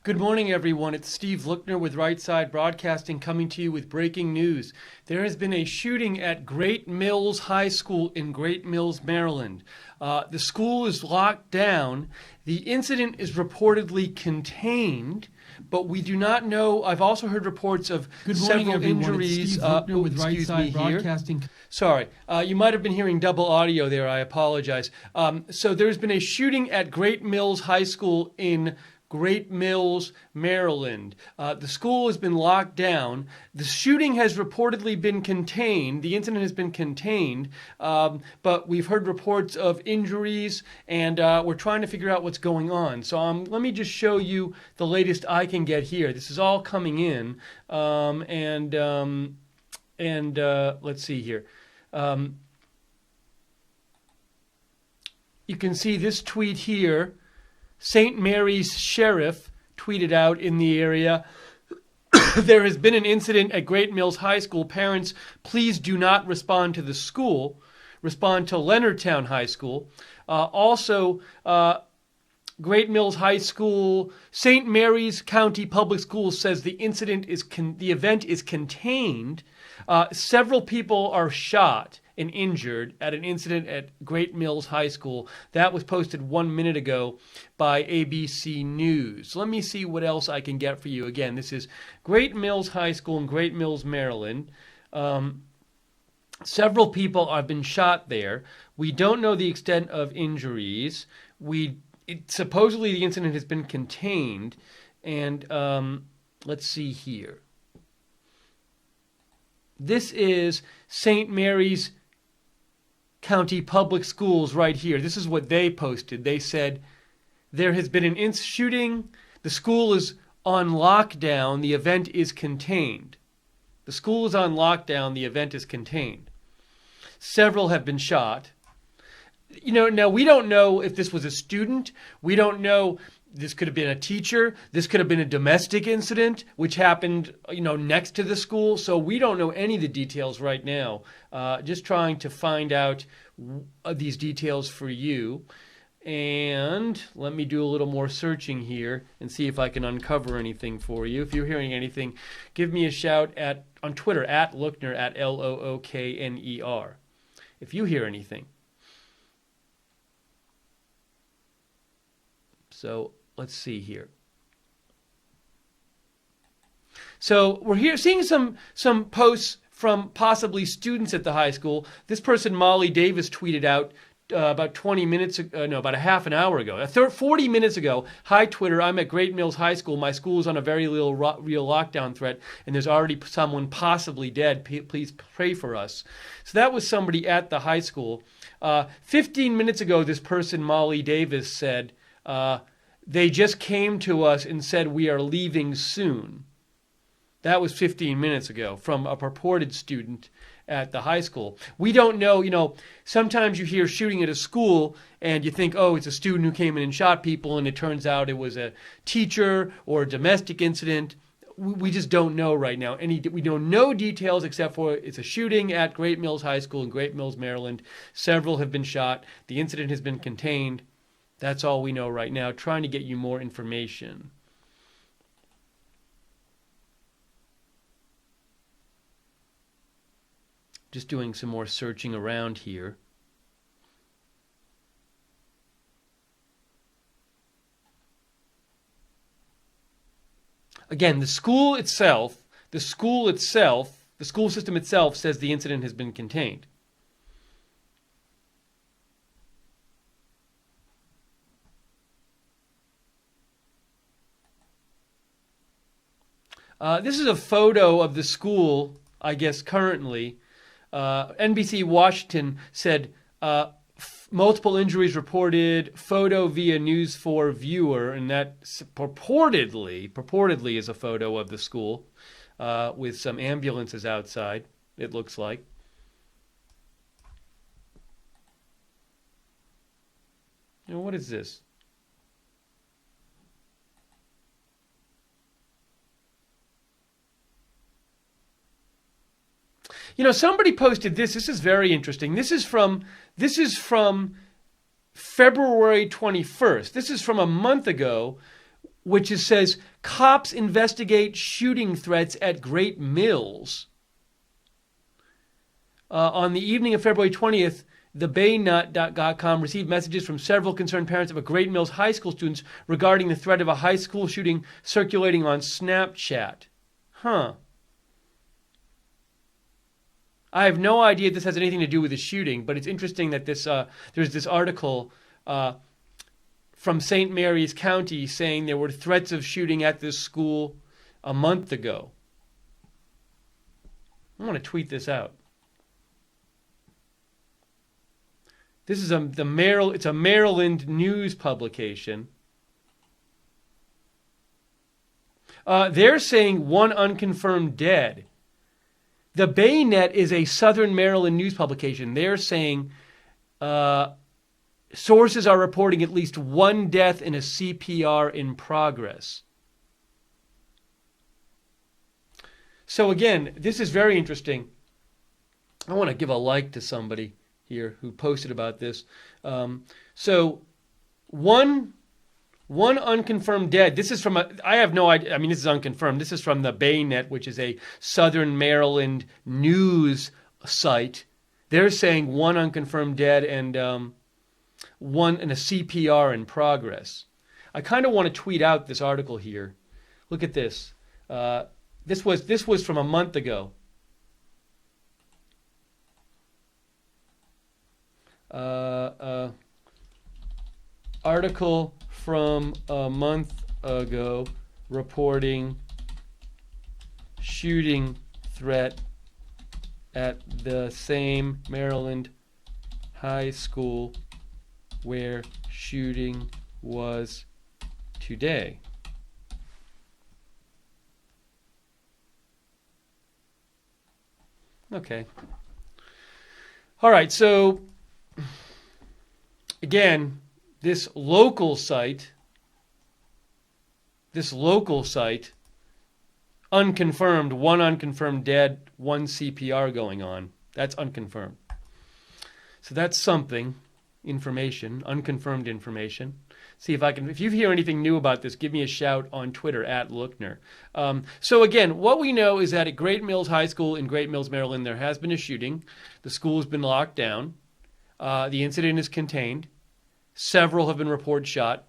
Good morning, everyone. It's Steve Lookner with Right Side Broadcasting coming to you with breaking news. There has been a shooting at Great Mills High School in Great Mills, Maryland. The school is locked down. The incident is reportedly contained, but we do not know. I've also heard reports of several injuries. It's Steve Lookner with Right Side Broadcasting. Sorry, you might have been hearing double audio there. I apologize. So there's been a shooting at Great Mills High School in Great Mills, Maryland. The school has been locked down. The shooting has reportedly been contained. The incident has been contained, but we've heard reports of injuries, and we're trying to figure out what's going on. So let me just show you the latest I can get here. This is all coming in, and let's see here. You can see this tweet here. St. Mary's Sheriff tweeted out in the area, there has been an incident at Great Mills High School. Parents, please do not respond to the school. Respond to Leonardtown High School. Great Mills High School, St. Mary's County Public Schools says the event is contained. Several people are shot and injured at an incident at Great Mills High School. That was posted 1 minute ago by ABC News. Let me see what else I can get for you. Again, this is Great Mills High School in Great Mills, Maryland. Several people have been shot there. We don't know the extent of injuries. Supposedly the incident has been contained. And let's see here. This is St. Mary's County Public Schools right here. This is what they posted. They said, there has been an shooting. The school is on lockdown. The event is contained. The school is on lockdown. The event is contained. Several have been shot. Now we don't know if this was a student. We don't know. This could have been a teacher. This could have been a domestic incident, which happened, next to the school. So we don't know any of the details right now. Just trying to find out these details for you. And let me do a little more searching here and see if I can uncover anything for you. If you're hearing anything, give me a shout on Twitter, at Lookner, at Lookner. If you hear anything. So let's see here. So we're here seeing some posts from possibly students at the high school. This person, Molly Davis, tweeted out about 20 minutes ago, about a half an hour ago, 40 minutes ago. Hi, Twitter. I'm at Great Mills High School. My school is on a very real lockdown threat, and there's already someone possibly dead. Please pray for us. So that was somebody at the high school. 15 minutes ago, this person, Molly Davis, said, they just came to us and said we are leaving soon. That was 15 minutes ago from a purported student at the high school. We don't know, sometimes you hear shooting at a school and you think, oh, it's a student who came in and shot people, and it turns out it was a teacher or a domestic incident. We just don't know right now. We don't know details except for it's a shooting at Great Mills High School in Great Mills, Maryland. Several have been shot. The incident has been contained. That's all we know right now, trying to get you more information. Just doing some more searching around here. Again, the school system itself says the incident has been contained. This is a photo of the school, I guess, currently. NBC Washington said multiple injuries reported, photo via News 4 viewer, and that purportedly is a photo of the school with some ambulances outside, it looks like. What is this? Somebody posted this. This is very interesting. This is from February 21st. This is from a month ago. which says cops investigate shooting threats at Great Mills. On the evening of February 20th, thebaynut.com received messages from several concerned parents of a Great Mills high school students regarding the threat of a high school shooting circulating on Snapchat. Huh. I have no idea if this has anything to do with the shooting, but it's interesting that there's this article from St. Mary's County saying there were threats of shooting at this school a month ago. I want to tweet this out. This is it's a Maryland news publication. They're saying one unconfirmed dead. The Baynet is a Southern Maryland news publication. They're saying sources are reporting at least one death in a CPR in progress. So again, this is very interesting. I want to give a like to somebody here who posted about this. So one unconfirmed dead. This is from I have no idea. I mean, this is unconfirmed. This is from the Baynet, which is a Southern Maryland news site. They're saying one unconfirmed dead and one in a CPR in progress. I kind of want to tweet out this article here. Look at this. This was from a month ago. Article from a month ago reporting shooting threat at the same Maryland high school where shooting was today. Okay. All right, so again, this local site, unconfirmed, one unconfirmed dead, one CPR going on. That's unconfirmed. So that's something, information, unconfirmed information. See if you hear anything new about this, give me a shout on Twitter @Lookner. So again, what we know is that at Great Mills High School in Great Mills, Maryland, there has been a shooting. The school has been locked down. The incident is contained. Several have been reported shot.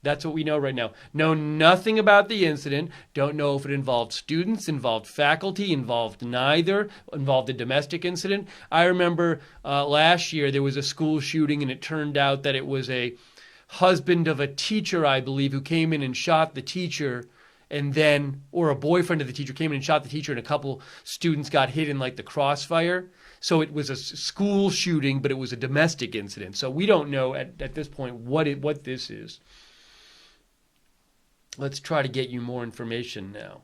That's what we know right now. Know nothing about the incident. Don't know if it involved students, involved faculty, involved neither, involved a domestic incident. I remember last year there was a school shooting and it turned out that it was a husband of a teacher, I believe, who came in and shot the teacher, and then, or a boyfriend of the teacher came in and shot the teacher, and a couple students got hit in like the crossfire. So it was a school shooting, but it was a domestic incident. So we don't know at this point what this is. Let's try to get you more information now.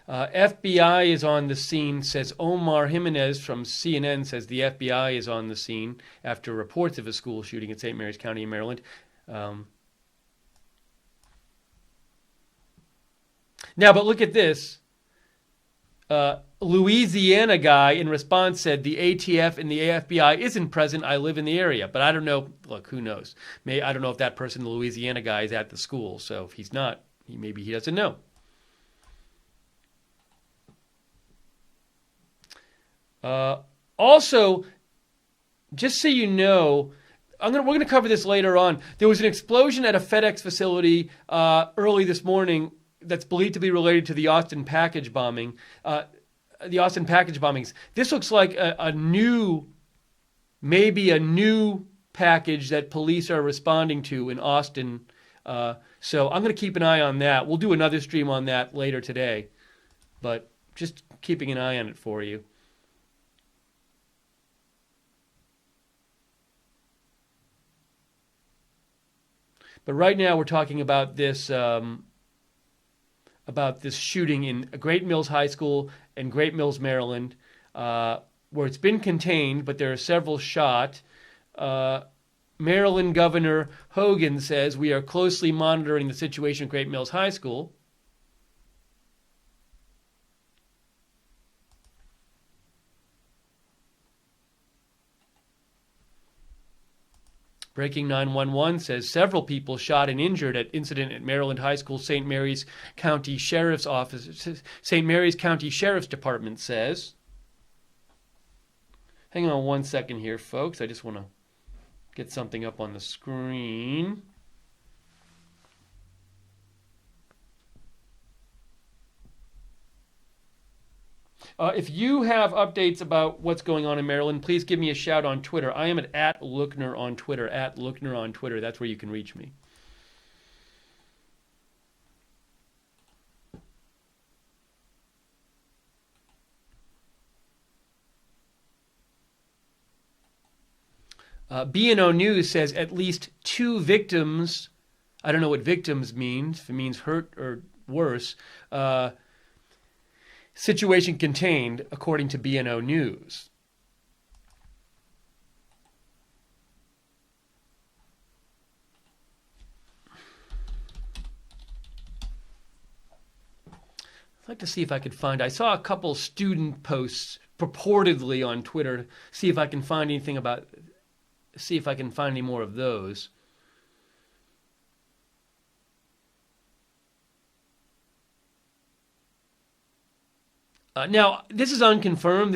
FBI is on the scene, says Omar Jimenez from CNN, says the FBI is on the scene after reports of a school shooting in St. Mary's County in Maryland. Now, but look at this. Louisiana guy in response said the ATF and the FBI isn't present. I live in the area, but I don't know. Look, who knows? I don't know if that person, the Louisiana guy, is at the school. So if he's not, maybe he doesn't know. Also, just so you know, we're going to cover this later on. There was an explosion at a FedEx facility early this morning that's believed to be related to the Austin package bombing. The Austin package bombings. This looks like maybe a new package that police are responding to in Austin. So I'm going to keep an eye on that. We'll do another stream on that later today, but just keeping an eye on it for you. But right now we're talking about this shooting in Great Mills High School in Great Mills, Maryland, where it's been contained, but there are several shot. Maryland Governor Hogan says we are closely monitoring the situation at Great Mills High School. Breaking 911 says several people shot and injured at incident at Maryland High School. St. Mary's County Sheriff's Office, St. Mary's County Sheriff's Department says. Hang on one second here, folks. I just want to get something up on the screen. If you have updates about what's going on in Maryland, please give me a shout on Twitter. I am at @Lookner on Twitter, @Lookner on Twitter. That's where you can reach me. B&O News says at least 2 victims. I don't know what victims means. If it means hurt or worse. Situation contained, according to B&O News. I'd like to see if I could find. I saw a couple student posts purportedly on Twitter. See if I can find anything about. See if I can find any more of those. Now, this is unconfirmed,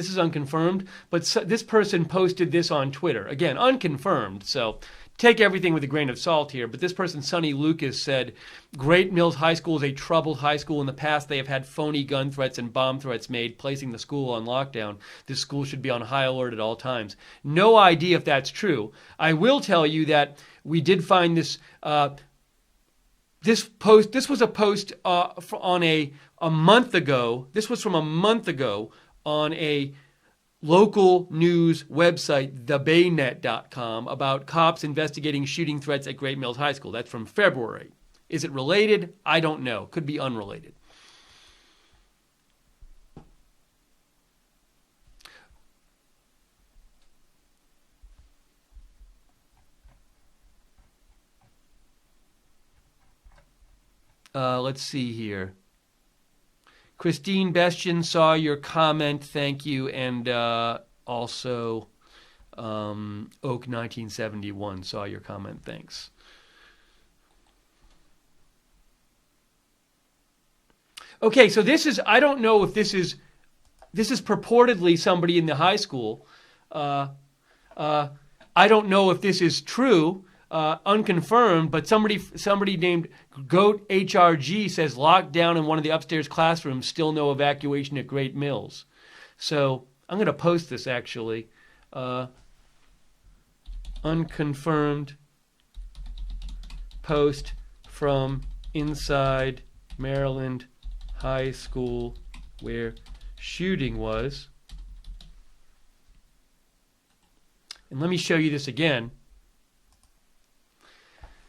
but this person posted this on Twitter. Again, unconfirmed, so take everything with a grain of salt here. But this person, Sonny Lucas, said, Great Mills High School is a troubled high school. In the past, they have had phony gun threats and bomb threats made, placing the school on lockdown. This school should be on high alert at all times. No idea if that's true. I will tell you that we did find this... This was a post on a month ago. This was from a month ago on a local news website, thebaynet.com, about cops investigating shooting threats at Great Mills High School. That's from February. Is it related? I don't know. Could be unrelated. Let's see here. Christine Bestian saw your comment. Thank you. And also Oak 1971 saw your comment. Thanks. Okay, so this is, I don't know if this is purportedly somebody in the high school. I don't know if this is true. Unconfirmed, but somebody named Goat HRG says locked down in one of the upstairs classrooms, still no evacuation at Great Mills. So I'm going to post this actually. Unconfirmed post from inside Maryland High School where shooting was. And let me show you this again.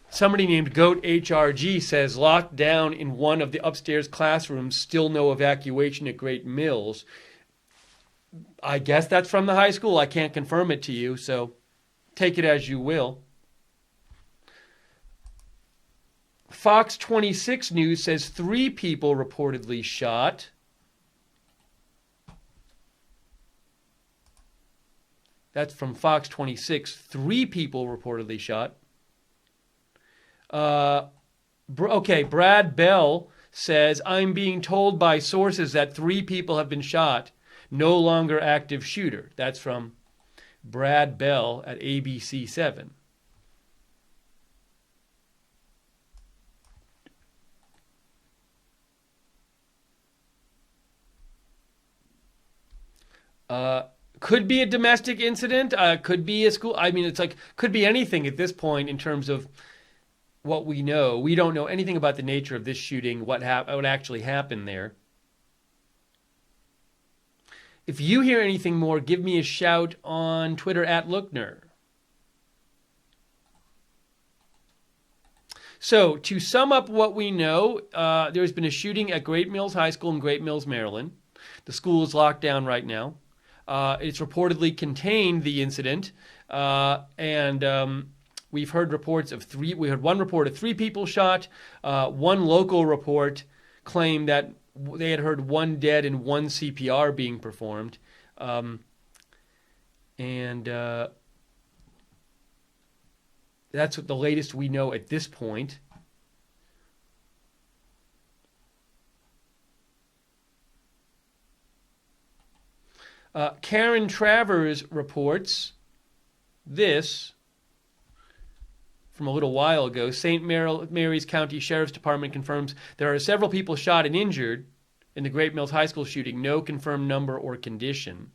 Somebody named Goat HRG says locked down in one of the upstairs classrooms, still no evacuation at Great Mills. I guess that's from the high school. I can't confirm it to you, so take it as you will. Fox 26 News says 3 people reportedly shot. That's from Fox 26. 3 people reportedly shot. Okay, Brad Bell says, I'm being told by sources that 3 people have been shot. No longer active shooter. That's from Brad Bell at ABC 7. Could be a domestic incident. Could be a school. I mean, it's like, could be anything at this point in terms of what we know. We don't know anything about the nature of this shooting, what actually happened there. If you hear anything more, give me a shout on Twitter at Lookner. So, to sum up what we know, there's been a shooting at Great Mills High School in Great Mills, Maryland. The school is locked down right now. It's reportedly contained the incident, and we've heard reports of 3. We heard one report of 3 people shot. One local report claimed that they had heard 1 dead and 1 CPR being performed. And That's what the latest we know at this point. Karen Travers reports this from a little while ago. St. Mary's County Sheriff's Department confirms there are several people shot and injured in the Great Mills High School shooting. No confirmed number or condition.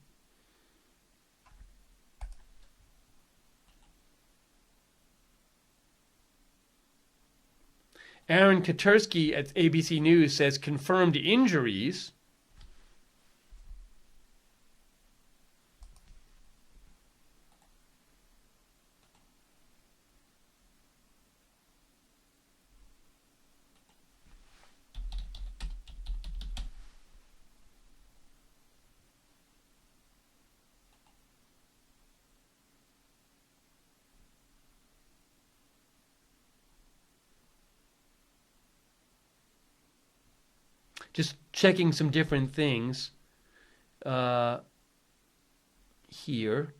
Aaron Katursky at ABC News says confirmed injuries. Just checking some different things here.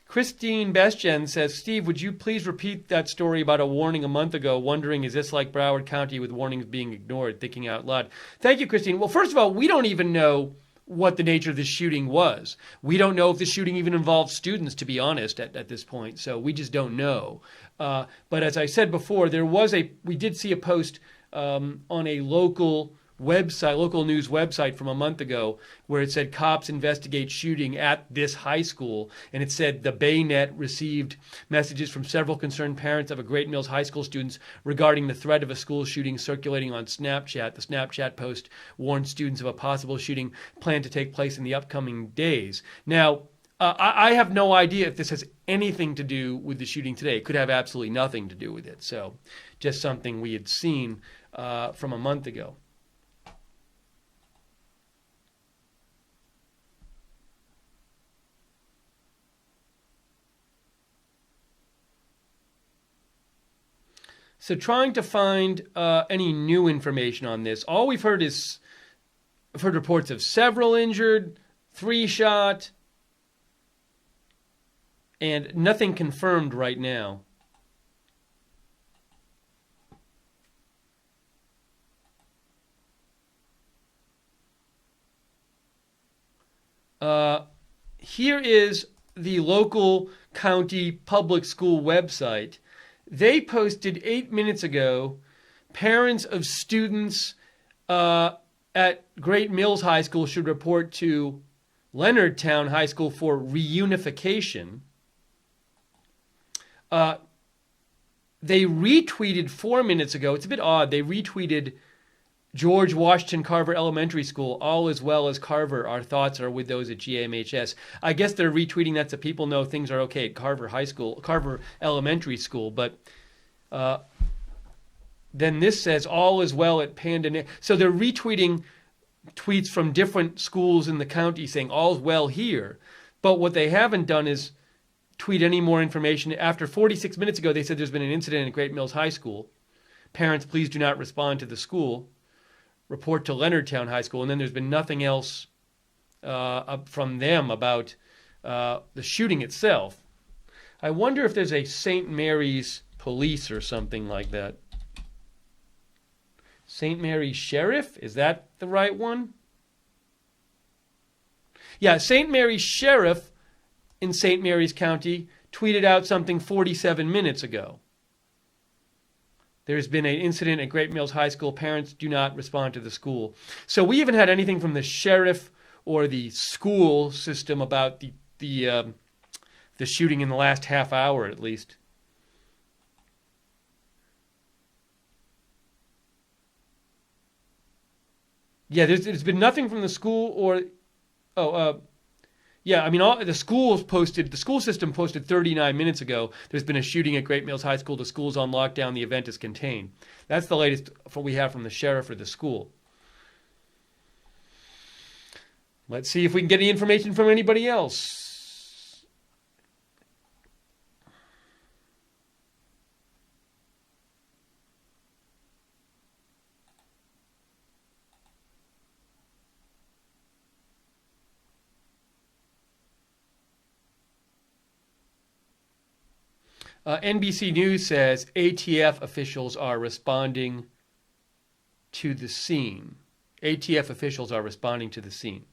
Christine Bestjen says, Steve, would you please repeat that story about a warning a month ago, wondering, is this like Broward County with warnings being ignored, thinking out loud? Thank you, Christine. Well, first of all, we don't even know what the nature of the shooting was. We don't know if the shooting even involved students, to be honest, at this point. So we just don't know. But as I said before, we did see a post on a local news website from a month ago where it said cops investigate shooting at this high school. And it said the Baynet received messages from several concerned parents of a Great Mills High School students regarding the threat of a school shooting circulating on Snapchat. The Snapchat post warned students of a possible shooting planned to take place in the upcoming days. Now, I have no idea if this has anything to do with the shooting today. It could have absolutely nothing to do with it. So just something we had seen from a month ago. So trying to find any new information on this. All we've heard reports of several injured, 3 shot, and nothing confirmed right now. Here is the local county public school website. They posted 8 minutes ago, parents of students at Great Mills High School should report to Leonardtown High School for reunification. They retweeted 4 minutes ago. It's a bit odd. They retweeted George Washington Carver Elementary School, all as well as Carver. Our thoughts are with those at GMHS. I guess they're retweeting that so people know things are okay at Carver Elementary School. But then this says all is well at Panda. So they're retweeting tweets from different schools in the county saying all's well here. But what they haven't done is tweet any more information. After 46 minutes ago, they said there's been an incident at Great Mills High School. Parents, please do not respond to the school. Report to Leonardtown High School. And then there's been nothing else from them about the shooting itself. I wonder if there's a St. Mary's Police or something like that. St. Mary's Sheriff? Is that the right one? Yeah, St. Mary's Sheriff in St. Mary's County tweeted out something 47 minutes ago. There's been an incident at Great Mills High School. Parents do not respond to the school. So we haven't had anything from the sheriff or the school system about the shooting in the last half hour, at least. Yeah, there's been nothing from the school or yeah, I mean, the school system posted 39 minutes ago. There's been a shooting at Great Mills High School. The school's on lockdown. The event is contained. That's the latest we have from the sheriff or the school. Let's see if we can get any information from anybody else. NBC News says ATF officials are responding to the scene. ATF officials are responding to the scene.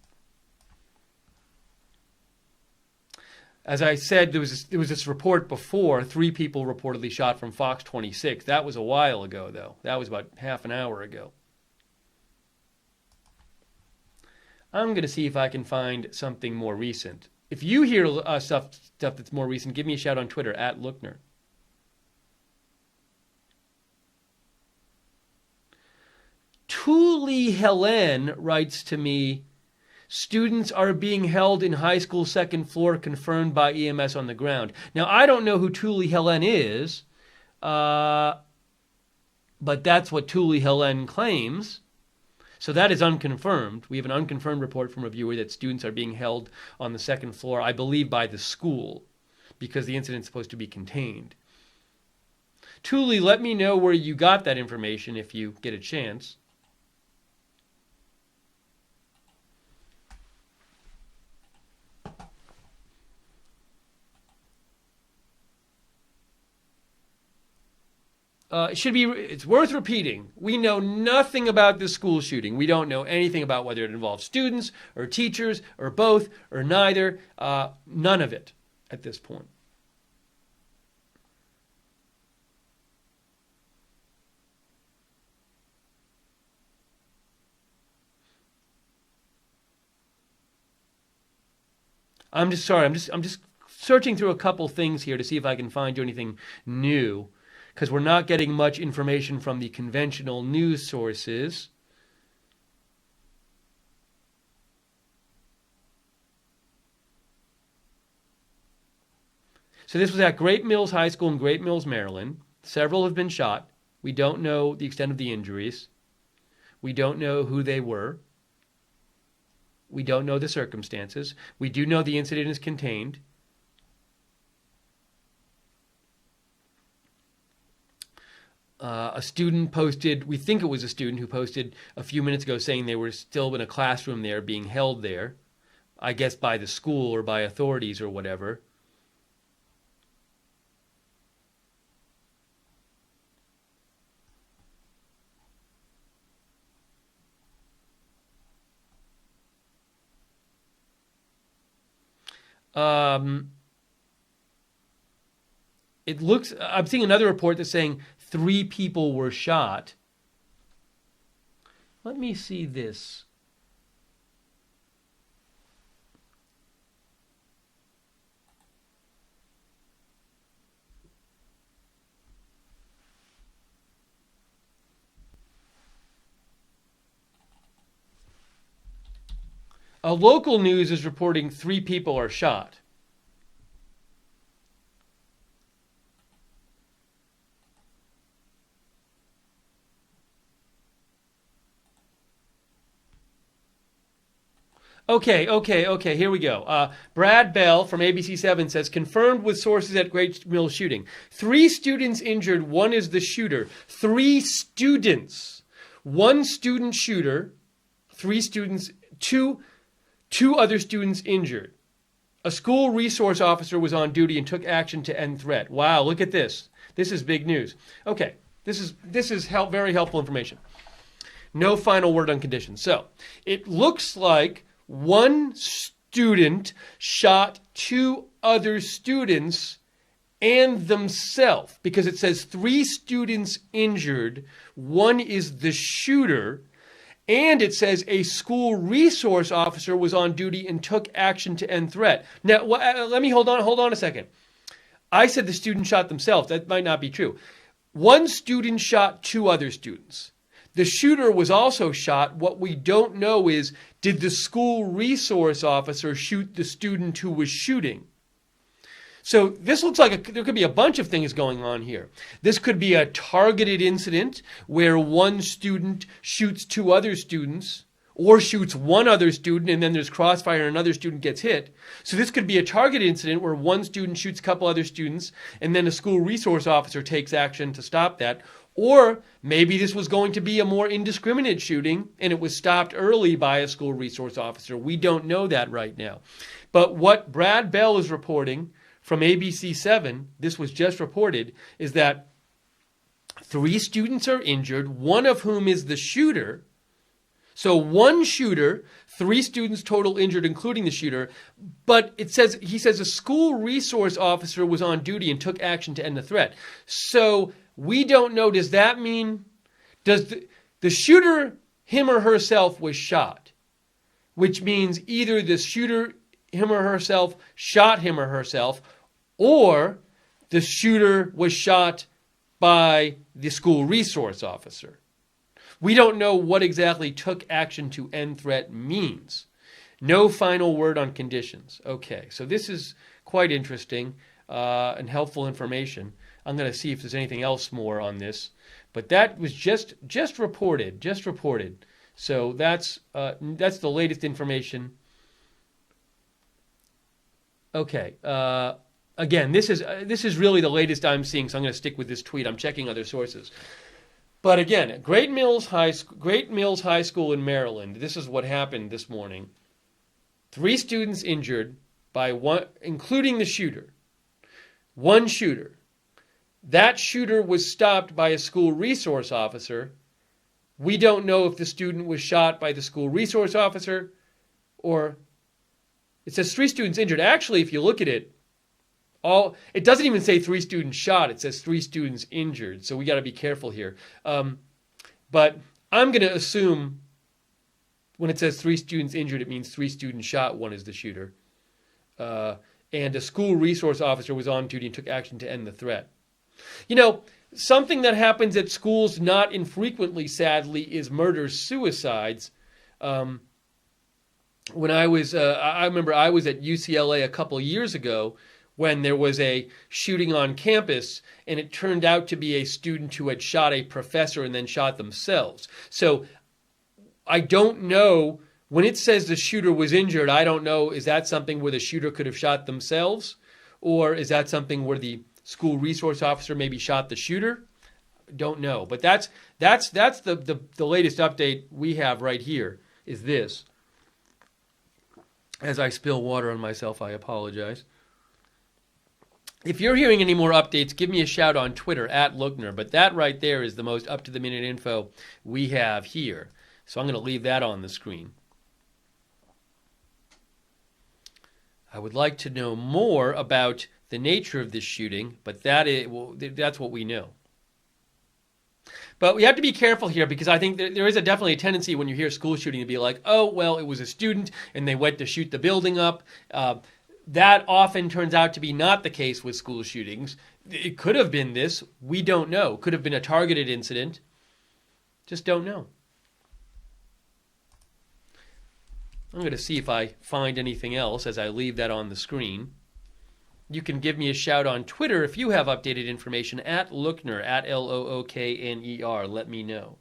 As I said, there was this report before, 3 people reportedly shot from Fox 26. That was a while ago, though. That was about half an hour ago. I'm going to see if I can find something more recent. If you hear stuff that's more recent, give me a shout on Twitter, @Lookner. Thule Helen writes to me, students are being held in high school second floor, confirmed by EMS on the ground. Now, I don't know who Thule Helen is, but that's what Thule Helen claims. So that is unconfirmed. We have an unconfirmed report from a viewer that students are being held on the second floor, I believe by the school, because the incident is supposed to be contained. Thule, let me know where you got that information if you get a chance. It's worth repeating. We know nothing about this school shooting. We don't know anything about whether it involves students or teachers or both or neither. None of it at this point. I'm just searching through a couple things here to see if I can find you anything new, because we're not getting much information from the conventional news sources. So this was at Great Mills High School in Great Mills, Maryland. Several have been shot. We don't know the extent of the injuries. We don't know who they were. We don't know the circumstances. We do know the incident is contained. A student posted, we think it was a student who posted a few minutes ago saying they were still in a classroom there, being held there, I guess by the school or by authorities or whatever. It looks, I'm seeing another report that's saying 3 people were shot. Let me see this. A local news is reporting 3 people are shot. Okay, here we go. Brad Bell from ABC7 says, confirmed with sources at Great Mills shooting. 3 students injured, 1 is the shooter. 3 students. 1 student shooter, 3 students, 2 other students injured. A school resource officer was on duty and took action to end threat. Wow, look at this. This is big news. Okay, this is very helpful information. No final word on conditions. So, it looks like 1 student shot 2 other students and themselves, because it says 3 students injured, 1 is the shooter, and it says a school resource officer was on duty and took action to end threat. Now, let me hold on a second. I said the student shot themselves. That might not be true. 1 student shot 2 other students. The shooter was also shot. What we don't know is, did the school resource officer shoot the student who was shooting? So this looks like there could be a bunch of things going on here. This could be a targeted incident where 1 student shoots 2 other students, or shoots 1 other student and then there's crossfire and another student gets hit. So this could be a targeted incident where 1 student shoots a couple other students and then a school resource officer takes action to stop that. Or maybe this was going to be a more indiscriminate shooting and it was stopped early by a school resource officer. We don't know that right now. But what Brad Bell is reporting from ABC7, this was just reported, is that 3 students are injured, one of whom is the shooter. So 1 shooter, 3 students total injured, including the shooter. But he says a school resource officer was on duty and took action to end the threat. So we don't know. Does that mean, does the shooter, him or herself, was shot? Which means either the shooter, him or herself, shot him or herself, or the shooter was shot by the school resource officer. We don't know what exactly took action to end threat means. No final word on conditions. Okay, so this is quite interesting and helpful information. I'm going to see if there's anything else more on this. But that was just reported. So that's the latest information. Okay. Again, this is really the latest I'm seeing, so I'm going to stick with this tweet. I'm checking other sources. But again, Great Mills High School in Maryland, this is what happened this morning. 3 students injured by one, including the shooter. 1 shooter. That shooter was stopped by a school resource officer. We don't know if the student was shot by the school resource officer or... It says 3 students injured. Actually, if you look at it, it doesn't even say 3 students shot. It says 3 students injured. So we got to be careful here. But I'm going to assume when it says 3 students injured, it means 3 students shot. 1 is the shooter. And a school resource officer was on duty and took action to end the threat. You know, something that happens at schools not infrequently, sadly, is murders-suicides. When I remember I was at UCLA a couple years ago when there was a shooting on campus, and it turned out to be a student who had shot a professor and then shot themselves. So I don't know, when it says the shooter was injured, I don't know, is that something where the shooter could have shot themselves? Or is that something where the school resource officer maybe shot the shooter? Don't know. But that's the latest update we have right here, is this. As I spill water on myself, I apologize. If you're hearing any more updates, give me a shout on Twitter, @Lookner. But that right there is the most up-to-the-minute info we have here. So I'm going to leave that on the screen. I would like to know more about the nature of this shooting, but that's what we know. But we have to be careful here because I think there is definitely a tendency when you hear school shooting to be like, oh, well, it was a student and they went to shoot the building up. That often turns out to be not the case with school shootings. It could have been this. We don't know. Could have been a targeted incident. Just don't know. I'm going to see if I find anything else as I leave that on the screen. You can give me a shout on Twitter if you have updated information @Lookner, @LOOKNER. Let me know.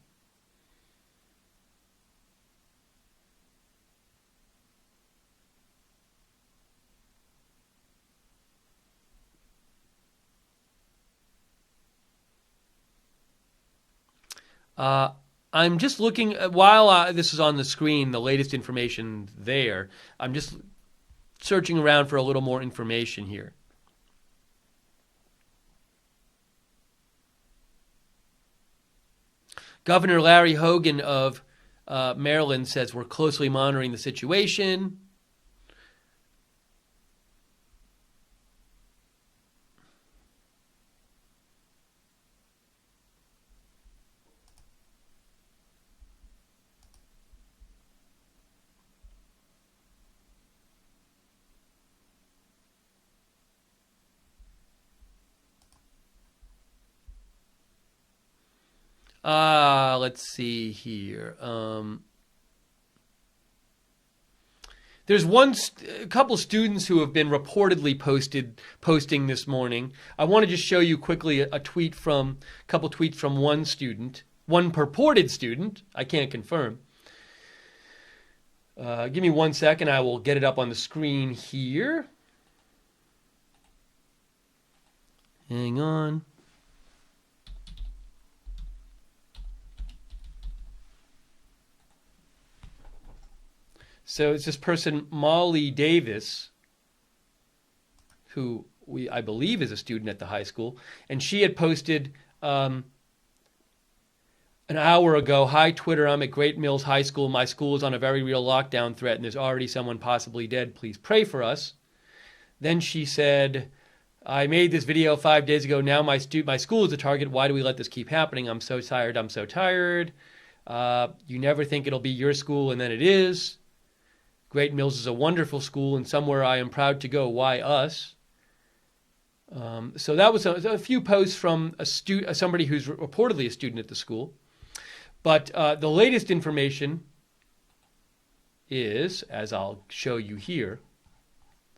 I'm just looking, while this is on the screen, the latest information there, I'm just searching around for a little more information here. Governor Larry Hogan of Maryland says we're closely monitoring the situation. Let's see here. There's a couple students who have been reportedly posting this morning. I want to just show you quickly a couple tweets from one student, one purported student. I can't confirm. Give me 1 second. I will get it up on the screen here. Hang on. So it's this person, Molly Davis, who I believe is a student at the high school, and she had posted an hour ago, "Hi Twitter, I'm at Great Mills High School. My school is on a very real lockdown threat and there's already someone possibly dead. Please pray for us." Then she said, "I made this video 5 days ago. Now my school is a target. Why do we let this keep happening? I'm so tired. I'm so tired. You never think it'll be your school, and then it is. Great Mills is a wonderful school and somewhere I am proud to go. Why us?" So that was a few posts from somebody who's reportedly a student at the school. But the latest information is, as I'll show you here,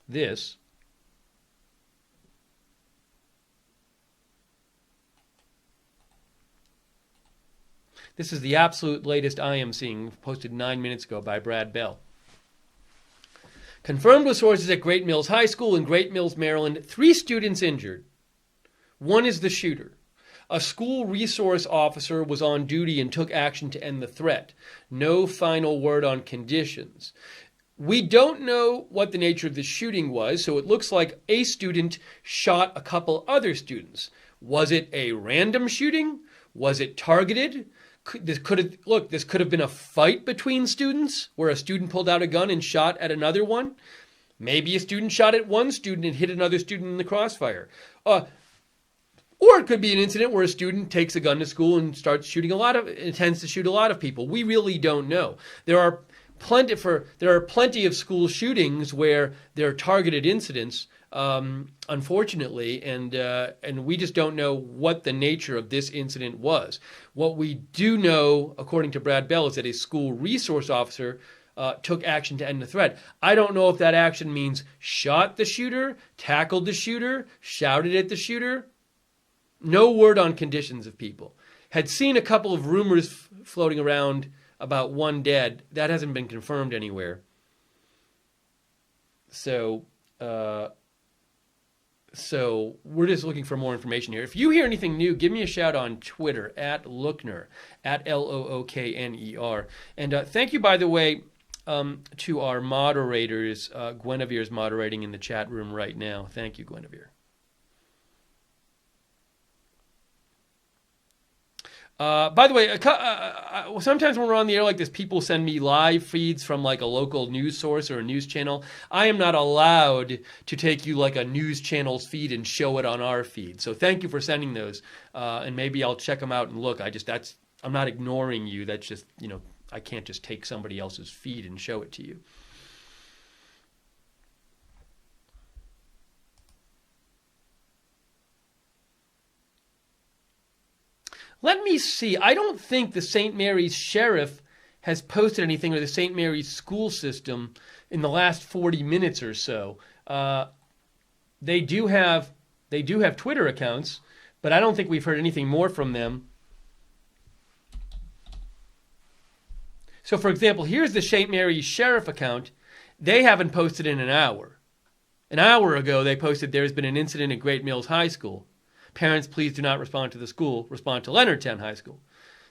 this. This is the absolute latest I am seeing, posted 9 minutes ago by Brad Bell. Confirmed with sources at Great Mills High School in Great Mills, Maryland, 3 students injured. One is the shooter. A school resource officer was on duty and took action to end the threat. No final word on conditions. We don't know what the nature of the shooting was, so it looks like a student shot a couple other students. Was it a random shooting? Was it targeted? This could have been a fight between students where a student pulled out a gun and shot at another one. Maybe a student shot at one student and hit another student in the crossfire. Or it could be an incident where a student takes a gun to school and starts shooting intends to shoot a lot of people. We really don't know. There are plenty of school shootings where there are targeted incidents, unfortunately, and we just don't know what the nature of this incident was. What we do know, according to Brad Bell, is that a school resource officer took action to end the threat. I don't know if that action means shot the shooter, tackled the shooter, shouted at the shooter. No word on conditions of people. Had seen a couple of rumors floating around about one dead. That hasn't been confirmed anywhere. So we're just looking for more information here. If you hear anything new, give me a shout on Twitter, at Lookner, at Lookner. And thank you, by the way, to our moderators. Guinevere's moderating in the chat room right now. Thank you, Guinevere. By the way, sometimes when we're on the air like this, people send me live feeds from like a local news source or a news channel. I am not allowed to take you like a news channel's feed and show it on our feed. So thank you for sending those, and maybe I'll check them out and look. I'm not ignoring you. That's just, I can't just take somebody else's feed and show it to you. Let me see. I don't think the St. Mary's Sheriff has posted anything, or the St. Mary's school system, in the last 40 minutes or so. They do have Twitter accounts, but I don't think we've heard anything more from them. So, for example, here's the St. Mary's Sheriff account. They haven't posted in an hour. An hour ago, they posted there's been an incident at Great Mills High School. Parents, please do not respond to the school. Respond to Leonardtown High School.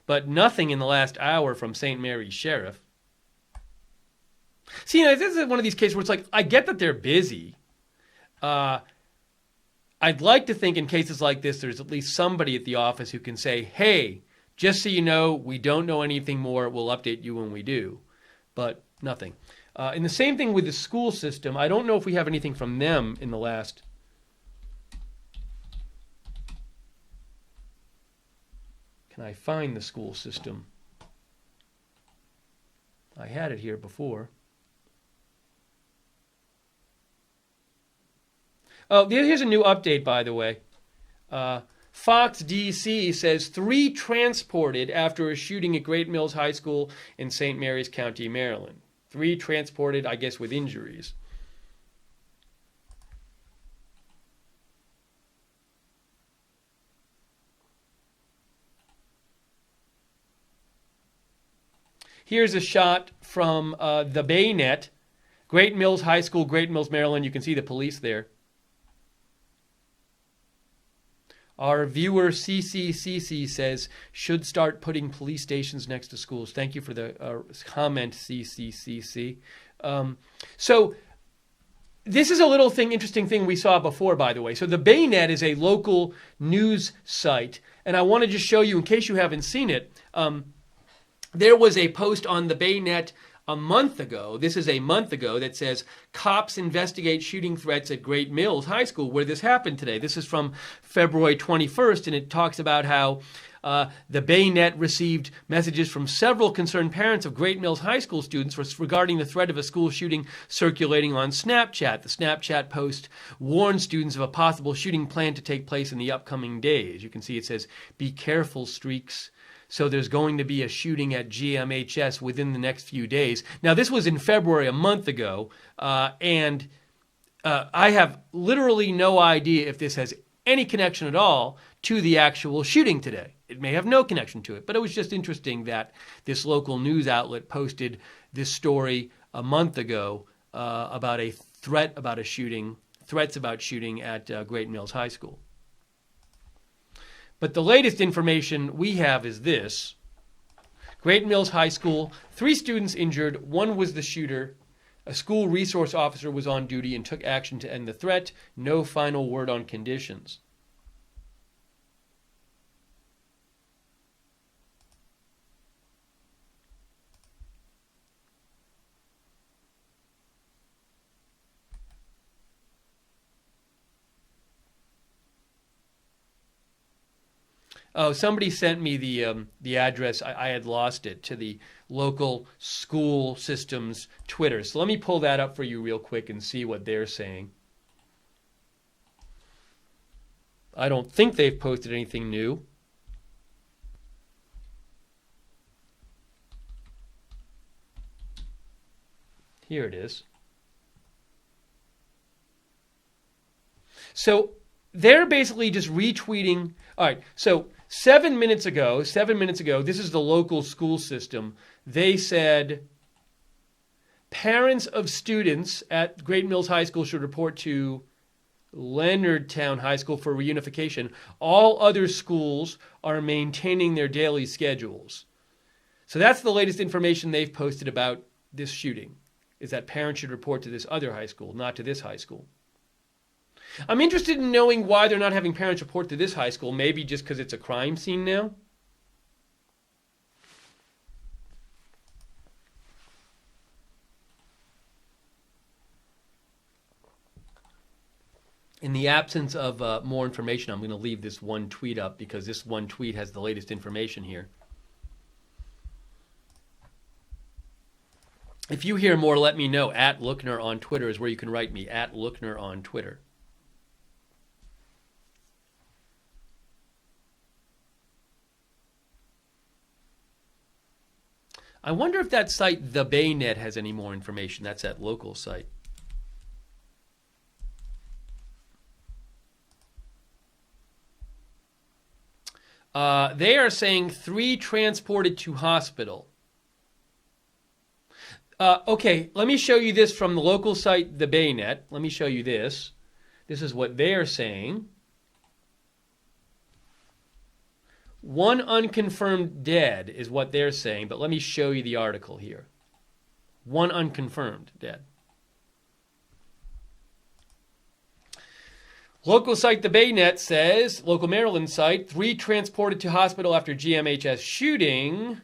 But nothing in the last hour from St. Mary's Sheriff. See, this is one of these cases where it's like, I get that they're busy. I'd like to think in cases like this, there's at least somebody at the office who can say, hey, just so you know, we don't know anything more. We'll update you when we do. But nothing. And the same thing with the school system. I don't know if we have anything from them in the last... Can I find the school system? I had it here before. Oh, here's a new update, by the way. Fox DC says 3 transported after a shooting at Great Mills High School in St. Mary's County, Maryland. 3 transported, I guess, with injuries. Here's a shot from the Baynet, Great Mills High School, Great Mills, Maryland. You can see the police there. Our viewer CCCC says, should start putting police stations next to schools. Thank you for the comment, CCCC. So this is a little interesting thing we saw before, by the way. So the Baynet is a local news site, and I want to just show you, in case you haven't seen it, there was a post on the Baynet a month ago. This is a month ago that says, cops investigate shooting threats at Great Mills High School, where this happened today. This is from February 21st, and it talks about how the Baynet received messages from several concerned parents of Great Mills High School students regarding the threat of a school shooting circulating on Snapchat. The Snapchat post warned students of a possible shooting planned to take place in the upcoming days. You can see it says, "Be careful, streaks." So there's going to be a shooting at GMHS within the next few days. Now, this was in February, a month ago, and I have literally no idea if this has any connection at all to the actual shooting today. It may have no connection to it, but it was just interesting that this local news outlet posted this story a month ago about a threat about a shooting, threats about shooting at Great Mills High School. But the latest information we have is this. Great Mills High School, 3 students injured, 1 was the shooter. A school resource officer was on duty and took action to end the threat. No final word on conditions. Oh, somebody sent me the address. I had lost it, to the local school system's Twitter. So let me pull that up for you real quick and see what they're saying. I don't think they've posted anything new. Here it is. So they're basically just retweeting. All right, so 7 minutes ago, this is the local school system. They said parents of students at Great Mills High School should report to Leonardtown High School for reunification. All other schools are maintaining their daily schedules. So that's the latest information they've posted about this shooting, is that parents should report to this other high school, not to this high school. I'm interested in knowing why they're not having parents report to this high school. Maybe just because it's a crime scene now? In the absence of more information, I'm going to leave this one tweet up because this one tweet has the latest information here. If you hear more, let me know. @Lookner on Twitter is where you can write me. @Lookner on Twitter. I wonder if that site, the Baynet, has any more information. That's that local site. They are saying 3 transported to hospital. Okay, let me show you this from the local site, the Baynet. Let me show you this. This is what they are saying. 1 unconfirmed dead is what they're saying, but let me show you the article here. 1 unconfirmed dead. Local site The Baynet says, local Maryland site, 3 transported to hospital after GMHS shooting.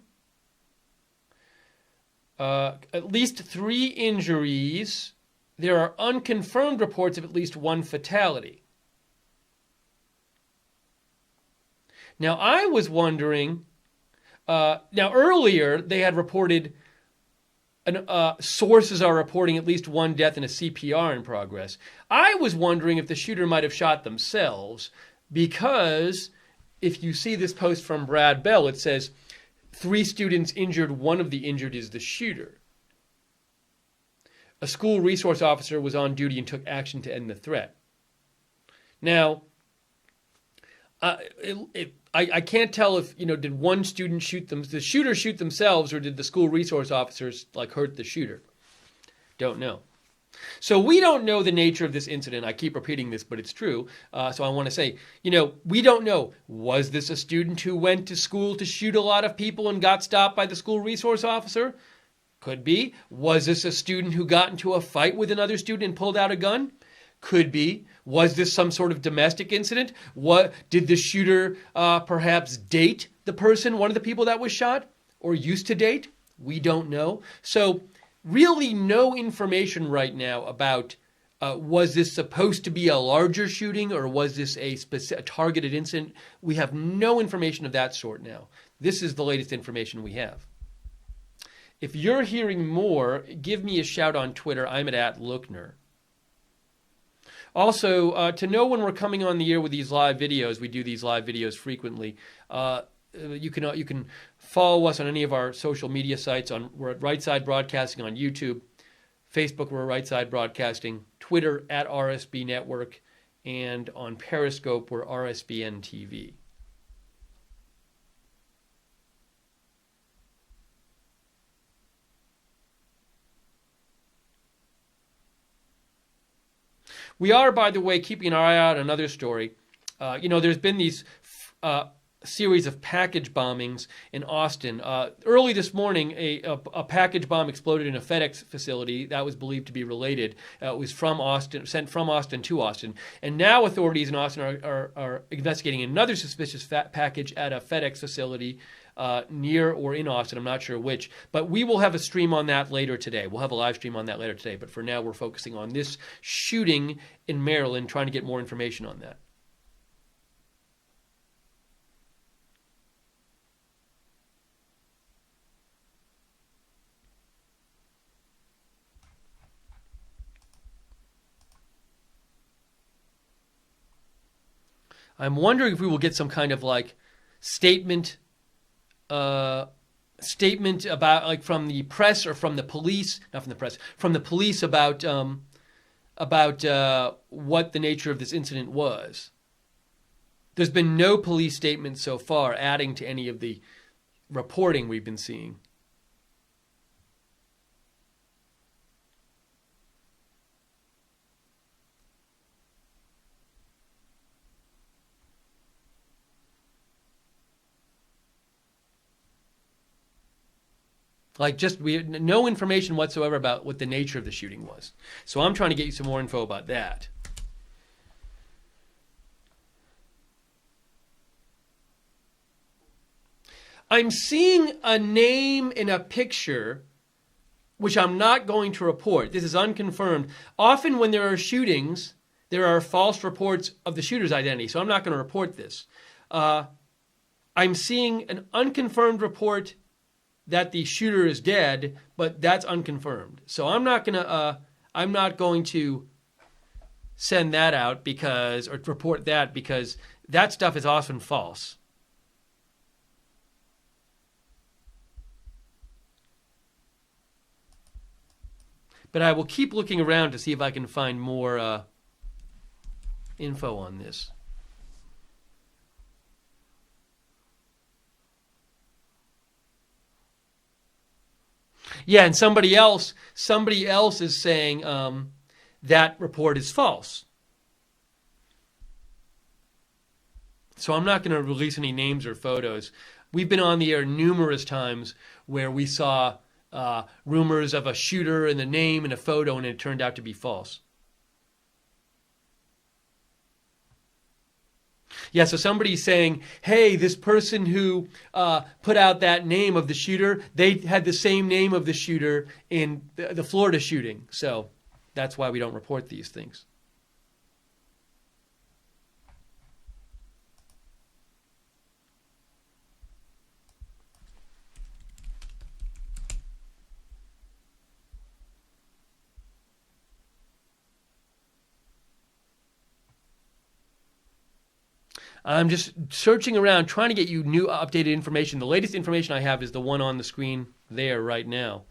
At least 3 injuries. There are unconfirmed reports of at least 1 fatality. Now, I was wondering, now earlier they had reported, sources are reporting at least 1 death and a CPR in progress. I was wondering if the shooter might have shot themselves, because if you see this post from Brad Bell, it says 3 students injured, 1 of the injured is the shooter. A school resource officer was on duty and took action to end the threat. Now, I can't tell if, did 1 student shoot them, the shooter shoot themselves, or did the school resource officers hurt the shooter? Don't know. So we don't know the nature of this incident. I keep repeating this, but it's true. So I want to say, we don't know. Was this a student who went to school to shoot a lot of people and got stopped by the school resource officer? Could be. Was this a student who got into a fight with another student and pulled out a gun? Could be. Was this some sort of domestic incident? What did the shooter perhaps date the person, one of the people that was shot, or used to date? We don't know. So really no information right now about was this supposed to be a larger shooting or was this a targeted incident? We have no information of that sort now. This is the latest information we have. If you're hearing more, give me a shout on Twitter. I'm at @Lookner. Also, to know when we're coming on the air with these live videos, we do these live videos frequently. You can follow us on any of our social media sites. We're at Right Side Broadcasting on YouTube, Facebook we're Right Side Broadcasting, Twitter at RSB Network, and on Periscope we're RSBN TV. We are, by the way, keeping an eye out on another story. There's been these series of package bombings in Austin. Early this morning, a package bomb exploded in a FedEx facility that was believed to be related. It was from Austin, sent from Austin to Austin. And now authorities in Austin are investigating another suspicious package at a FedEx facility near or in Austin. I'm not sure which. But we will have a stream on that later today. We'll have a live stream on that later today. But for now, we're focusing on this shooting in Maryland, trying to get more information on that. I'm wondering if we will get some kind of statement about from the press or from the police, not from the press, from the police about what the nature of this incident was. There's been no police statement so far adding to any of the reporting we've been seeing. We had no information whatsoever about what the nature of the shooting was. So I'm trying to get you some more info about that. I'm seeing a name in a picture, which I'm not going to report. This is unconfirmed. Often when there are shootings, there are false reports of the shooter's identity. So I'm not going to report this. I'm seeing an unconfirmed report that the shooter is dead, but that's unconfirmed. So I'm not going to send that out or report that because that stuff is often false. But I will keep looking around to see if I can find more info on this. Yeah, and somebody else is saying that report is false. So I'm not going to release any names or photos. We've been on the air numerous times where we saw rumors of a shooter and the name and a photo, and it turned out to be false. Yeah, so somebody's saying, hey, this person who put out that name of the shooter, they had the same name of the shooter in the Florida shooting. So that's why we don't report these things. I'm just searching around, trying to get you new updated information. The latest information I have is the one on the screen there right now.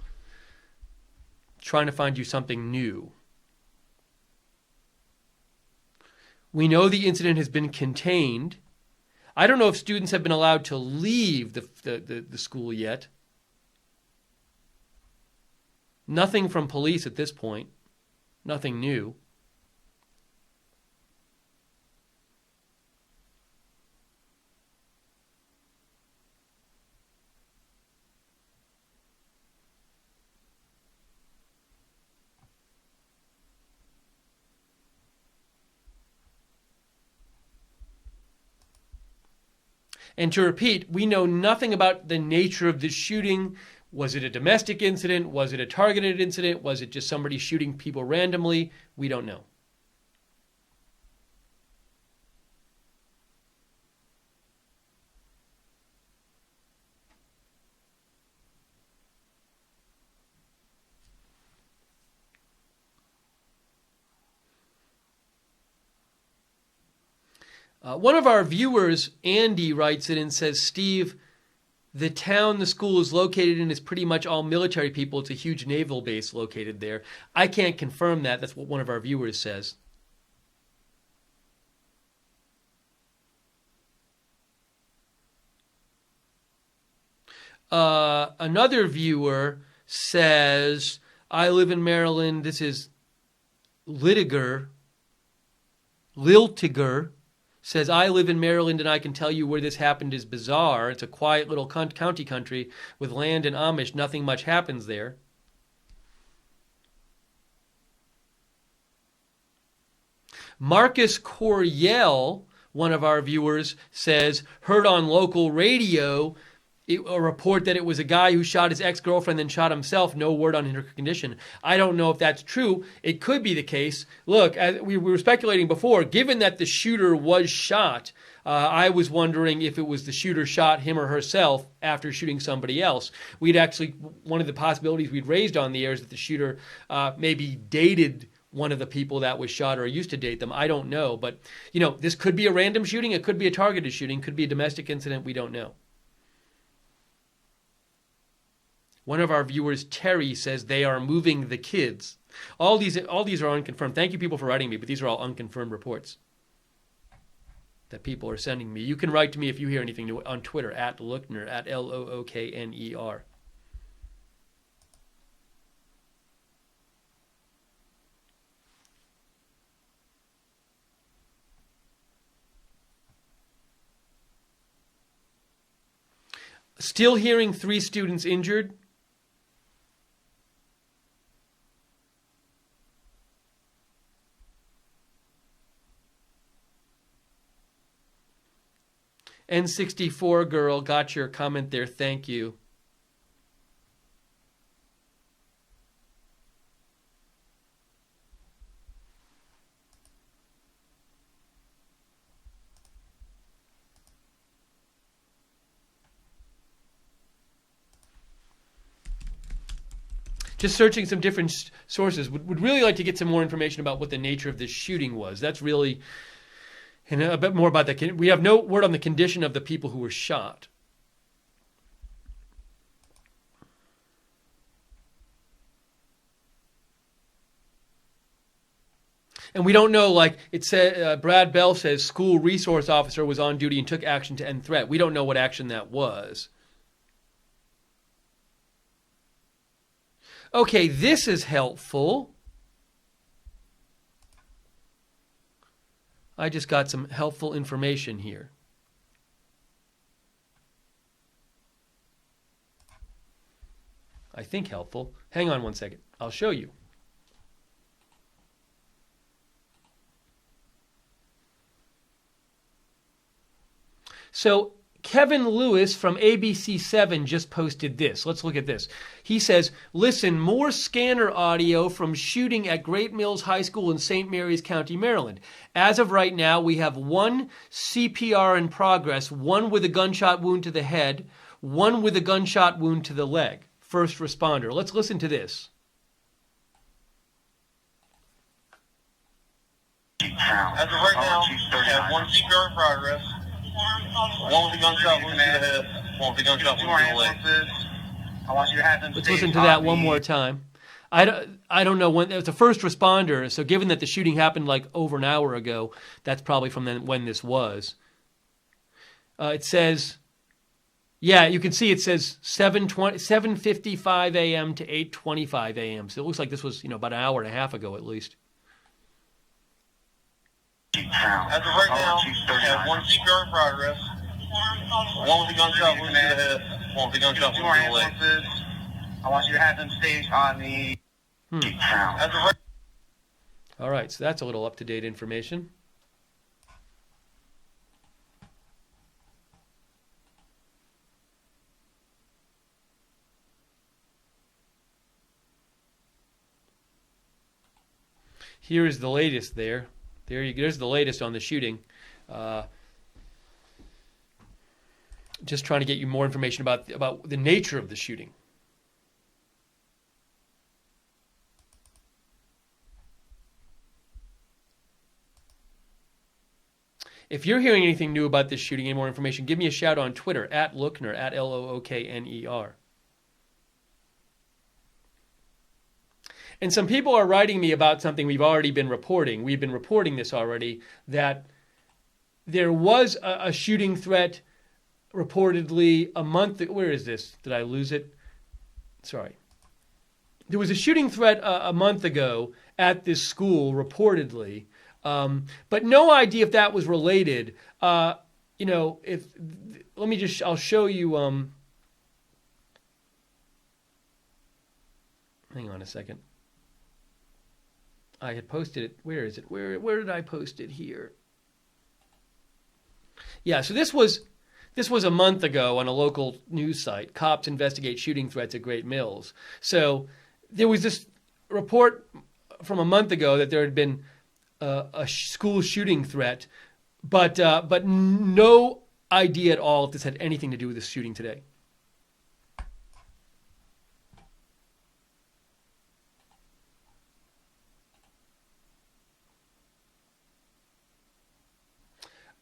Trying to find you something new. We know the incident has been contained. I don't know if students have been allowed to leave the school yet. Nothing from police at this point. Nothing new. And to repeat, we know nothing about the nature of the shooting. Was it a domestic incident? Was it a targeted incident? Was it just somebody shooting people randomly? We don't know. One of our viewers, Andy, writes it and says, Steve, the town the school is located in is pretty much all military people. It's a huge naval base located there. I can't confirm that. That's what one of our viewers says. Another viewer says, I live in Maryland. This is Liltiger. Says, I live in Maryland and I can tell you where this happened is bizarre. It's a quiet little county country with land and Amish. Nothing much happens there. Marcus Coriel, one of our viewers, says, heard on local radio a report that it was a guy who shot his ex-girlfriend and then shot himself. No word on her condition. I don't know if that's true. It could be the case. Look, as we were speculating before, given that the shooter was shot, I was wondering if it was the shooter shot him or herself after shooting somebody else. One of the possibilities we'd raised on the air is that the shooter maybe dated one of the people that was shot or used to date them. I don't know. But, this could be a random shooting. It could be a targeted shooting. It could be a domestic incident. We don't know. One of our viewers, Terry, says they are moving the kids. All these are unconfirmed. Thank you, people, for writing me, but these are all unconfirmed reports that people are sending me. You can write to me if you hear anything on Twitter, at Lookner, at Lookner. Still hearing 3 students injured. N64 girl, got your comment there. Thank you. Just searching some different sources. Would really like to get some more information about what the nature of this shooting was. That's really... And a bit more about that. We have no word on the condition of the people who were shot. And we don't know, like it said, Brad Bell says school resource officer was on duty and took action to end threat. We don't know what action that was. Okay, this is helpful. I just got some helpful information here. I think helpful. Hang on one second. I'll show you. So Kevin Lewis from ABC7 just posted this. Let's look at this. He says, listen, more scanner audio from shooting at Great Mills High School in St. Mary's County, Maryland. As of right now, we have 1 CPR in progress, 1 with a gunshot wound to the head, 1 with a gunshot wound to the leg. First responder. Let's listen to this. As of right now, we have 1 CPR in progress. 1 with a gunshot wound to the head, 1 with a gunshot wound to the leg. I want you to have them. Let's listen to that one more time. I don't know when. It was a first responder, so given that the shooting happened like over an hour ago, that's probably from when this was. It says, yeah, you can see it says 7:55 a.m. to 8:25 a.m. So it looks like this was about an hour and a half ago at least. As of right now, we have 1 CPR in progress. 1 with a gunshot wound to the head, 1 with a gunshot wound to the leg. I want you to have them staged on the... As of right... All right, so that's a little up-to-date information. Here is the latest there. There's the latest on the shooting. Just trying to get you more information about the nature of the shooting. If you're hearing anything new about this shooting, any more information, give me a shout on Twitter, @Lookner, @LOOKNER. And some people are writing me about something we've already been reporting. We've been reporting this already, that there was a shooting threat reportedly a month. Where is this? Did I lose it? Sorry. There was a shooting threat a month ago at this school, reportedly, but no idea if that was related. I'll show you. Hang on a second. I had posted it. Where is it? Where did I post it here? Yeah, so this was a month ago on a local news site. Cops investigate shooting threats at Great Mills. So there was this report from a month ago that there had been a school shooting threat, but no idea at all if this had anything to do with this shooting today.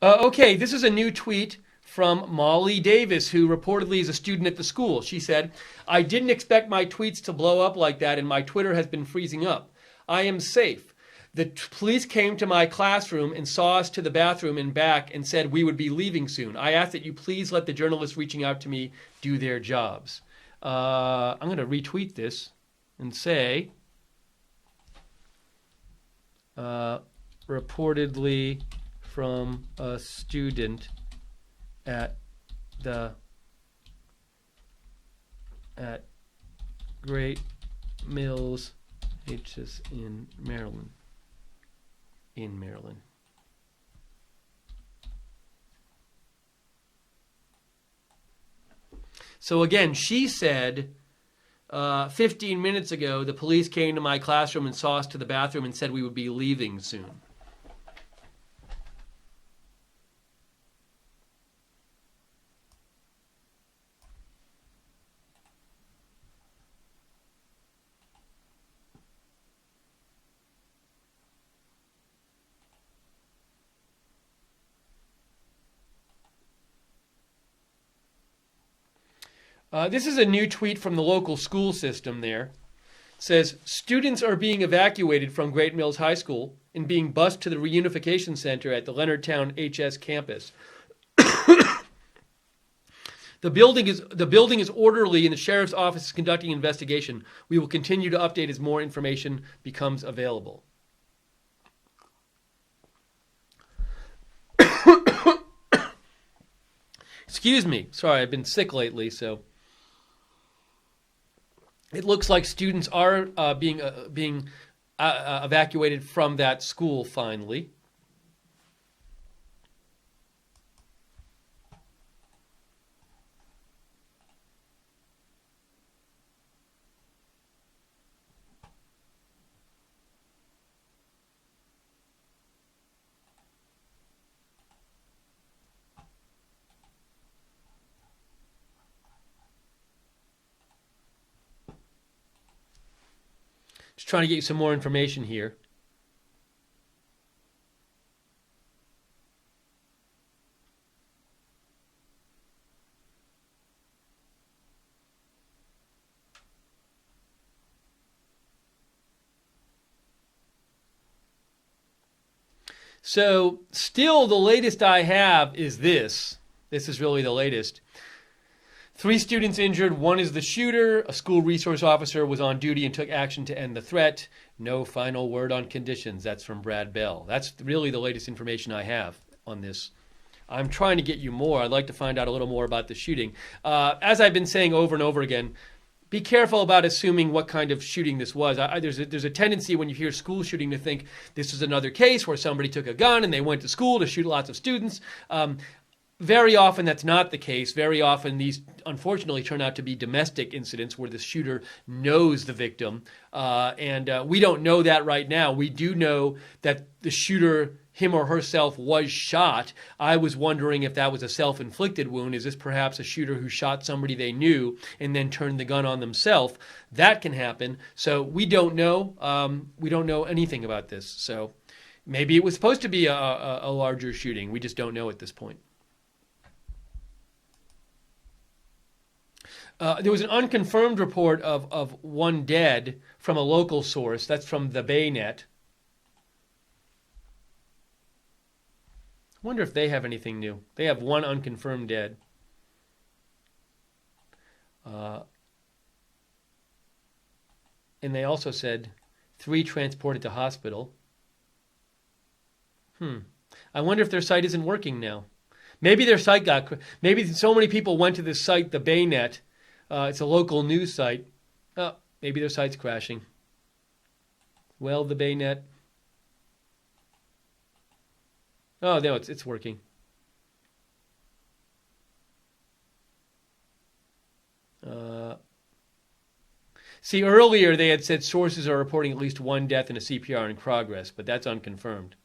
Okay, this is a new tweet from Molly Davis, who reportedly is a student at the school. She said, "I didn't expect my tweets to blow up like that, and my Twitter has been freezing up. I am safe. The police came to my classroom and saw us to the bathroom and back and said we would be leaving soon. I ask that you please let the journalists reaching out to me do their jobs." I'm going to retweet this and say, reportedly from a student at Great Mills HS in Maryland. So again, she said 15 minutes ago, the police came to my classroom and saw us to the bathroom and said we would be leaving soon. This is a new tweet from the local school system there. It says, students are being evacuated from Great Mills High School and being bused to the reunification center at the Leonardtown HS campus. The building is orderly and the sheriff's office is conducting an investigation. We will continue to update as more information becomes available. Excuse me. Sorry, I've been sick lately, so it looks like students are being evacuated from that school finally. Just trying to get you some more information here. So still the latest I have is this. This is really the latest. 3 students injured. 1 is the shooter. A school resource officer was on duty and took action to end the threat. No final word on conditions. That's from Brad Bell. That's really the latest information I have on this. I'm trying to get you more. I'd like to find out a little more about the shooting. As I've been saying over and over again, be careful about assuming what kind of shooting this was. There's a tendency when you hear school shooting to think this is another case where somebody took a gun and they went to school to shoot lots of students. very often that's not the case. Very often these, unfortunately, turn out to be domestic incidents where the shooter knows the victim. And we don't know that right now. We do know that the shooter, him or herself, was shot. I was wondering if that was a self-inflicted wound. Is this perhaps a shooter who shot somebody they knew and then turned the gun on themselves? That can happen. So we don't know. We don't know anything about this. So maybe it was supposed to be a larger shooting. We just don't know at this point. There was an unconfirmed report of one dead from a local source. That's from the Baynet. I wonder if they have anything new. They have one unconfirmed dead. And they also said 3 transported to hospital. I wonder if their site isn't working now. Maybe their site maybe so many people went to this site, the Baynet. It's a local news site. Oh, maybe their site's crashing. Well, the Baynet. Oh, no, it's working. See, earlier they had said sources are reporting at least 1 death and a CPR in progress, but that's unconfirmed.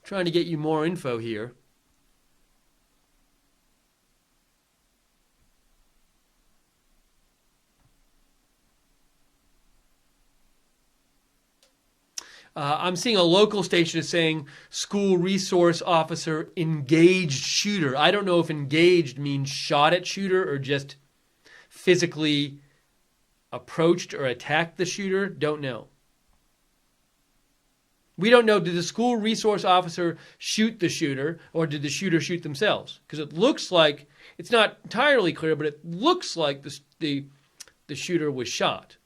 Trying to get you more info here. I'm seeing a local station is saying school resource officer engaged shooter. I don't know if engaged means shot at shooter or just physically approached or attacked the shooter. Don't know. We don't know, did the school resource officer shoot the shooter or did the shooter shoot themselves? Because it looks like, it's not entirely clear, but it looks like the shooter was shot.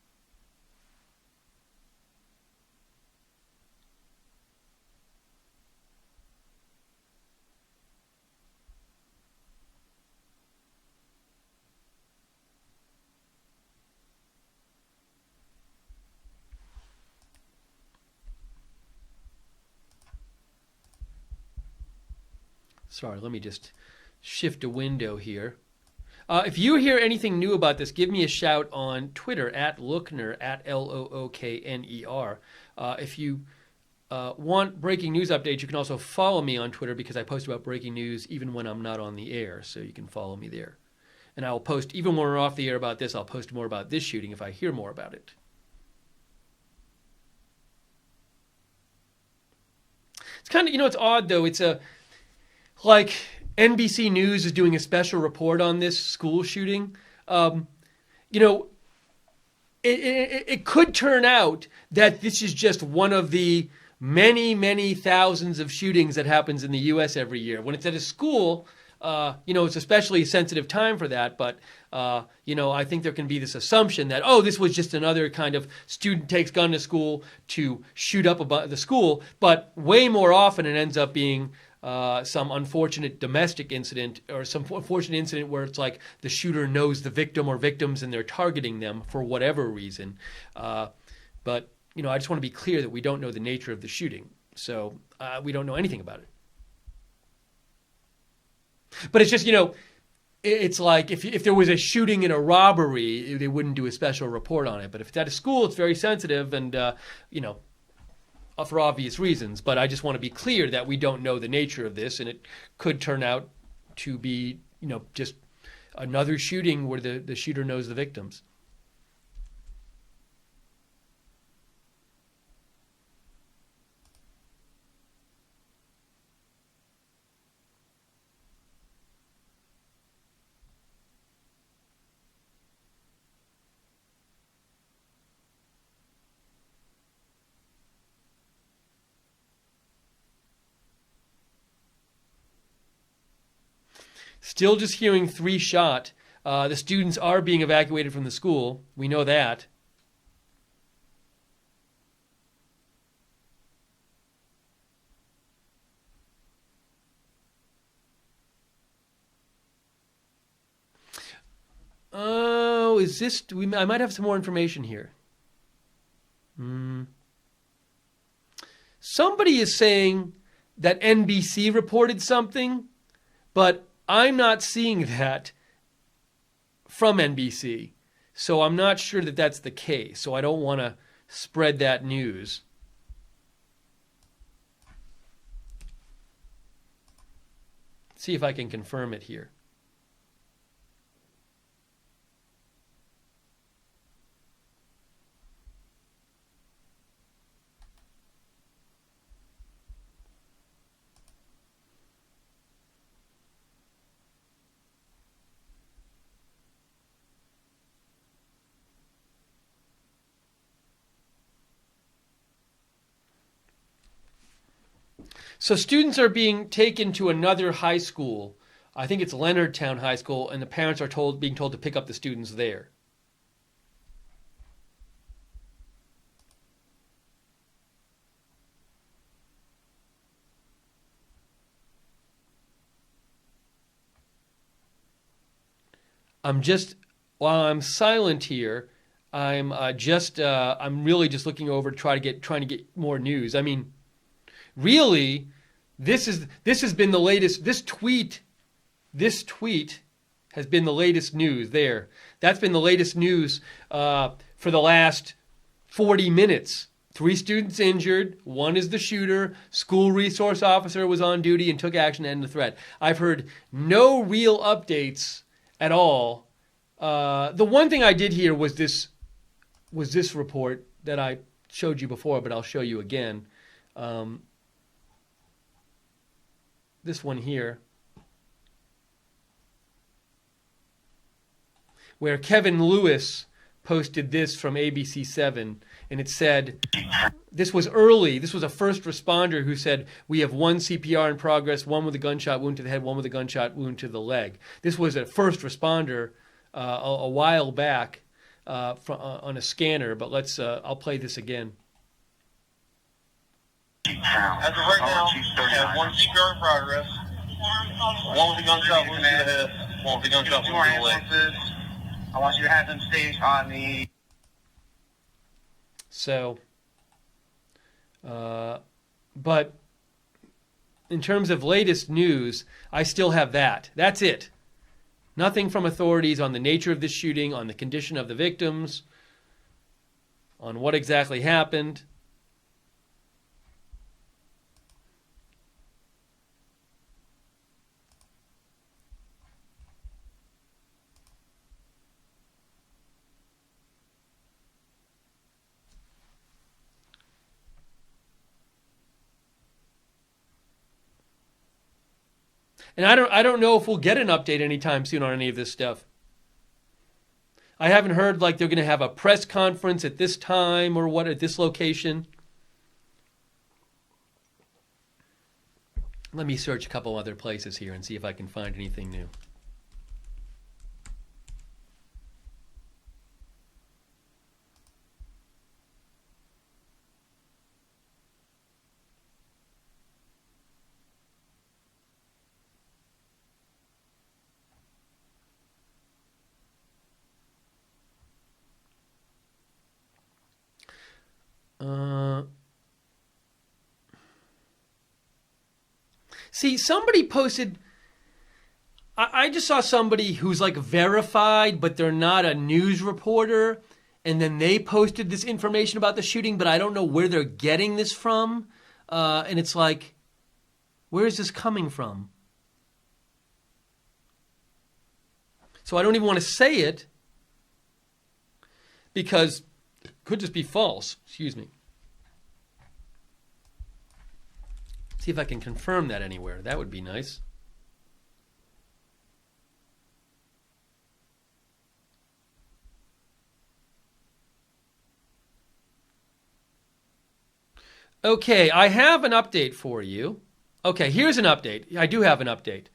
Sorry, let me just shift a window here. If you hear anything new about this, give me a shout on Twitter at Lookner, at Lookner. If you want breaking news updates, you can also follow me on Twitter because I post about breaking news even when I'm not on the air, so you can follow me there. And I will post, even when we're off the air about this, I'll post more about this shooting if I hear more about it. It's kind of, it's odd though. It's like NBC News is doing a special report on this school shooting. It could turn out that this is just one of the many, many thousands of shootings that happens in the U.S. every year. When it's at a school, it's especially a sensitive time for that. But, I think there can be this assumption that, this was just another kind of student takes gun to school to shoot up the school. But way more often it ends up being some unfortunate domestic incident or some unfortunate incident where it's like the shooter knows the victim or victims and they're targeting them for whatever reason. But, I just want to be clear that we don't know the nature of the shooting. So we don't know anything about it. But it's just, it's like if there was a shooting and a robbery, they wouldn't do a special report on it. But if it's at a school, it's very sensitive and, for obvious reasons, but I just want to be clear that we don't know the nature of this, and it could turn out to be, just another shooting where the shooter knows the victims. Still just hearing 3 shot. The students are being evacuated from the school. We know that. Oh, is this... I might have some more information here. Somebody is saying that NBC reported something, but I'm not seeing that from NBC. So I'm not sure that that's the case. So I don't want to spread that news. See if I can confirm it here. So students are being taken to another high school. I think it's Leonardtown High School, and the parents are being told to pick up the students there. While I'm silent here, I'm really just looking over trying to get more news. I mean, really, this has been the latest. This tweet has been the latest news there. That's been the latest news for the last 40 minutes. 3 students injured. 1 is the shooter. School resource officer was on duty and took action to end the threat. I've heard no real updates at all. The one thing I did hear was this report that I showed you before, but I'll show you again. This one here, where Kevin Lewis posted this from ABC7, and it said, this was early. This was a first responder who said, we have 1 CPR in progress, 1 with a gunshot wound to the head, 1 with a gunshot wound to the leg. This was a first responder a while back on a scanner, but I'll play this again. As of right now, we have 1 CPR in progress, 1 with a gunshot wound to the head, 1 with a gunshot wound to the leg. I want you to have them staged on the... So, but in terms of latest news, I still have that. That's it. Nothing from authorities on the nature of this shooting, on the condition of the victims, on what exactly happened. And I don't know if we'll get an update anytime soon on any of this stuff. I haven't heard like they're going to have a press conference at this time or what at this location. Let me search a couple other places here and see if I can find anything new. See, somebody posted, I just saw somebody who's like verified, but they're not a news reporter, and then they posted this information about the shooting, but I don't know where they're getting this from. And it's like, where is this coming from? So I don't even want to say it because it could just be false. Excuse me. See if I can confirm that anywhere. That would be nice. Okay, I have an update for you. Okay, here's an update. I do have an update.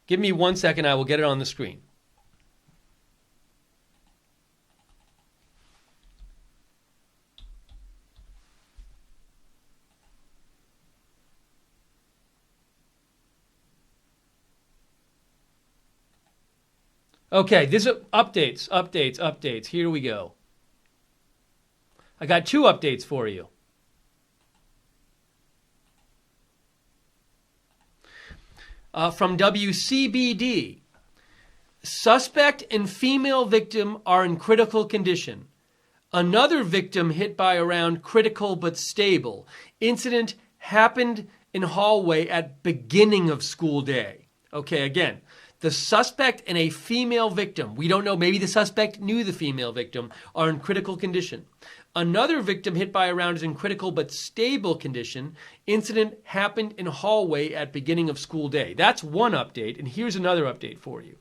Give me 1 second. I will get it on the screen. Okay, this is updates. Here we go. I got 2 updates for you. From WCBD. Suspect and female victim are in critical condition. Another victim hit by a round critical but stable. Incident happened in hallway at beginning of school day. Okay, again, the suspect and a female victim, we don't know, maybe the suspect knew the female victim, are in critical condition. Another victim hit by a round is in critical but stable condition. Incident happened in hallway at beginning of school day. That's one update, and here's another update for you.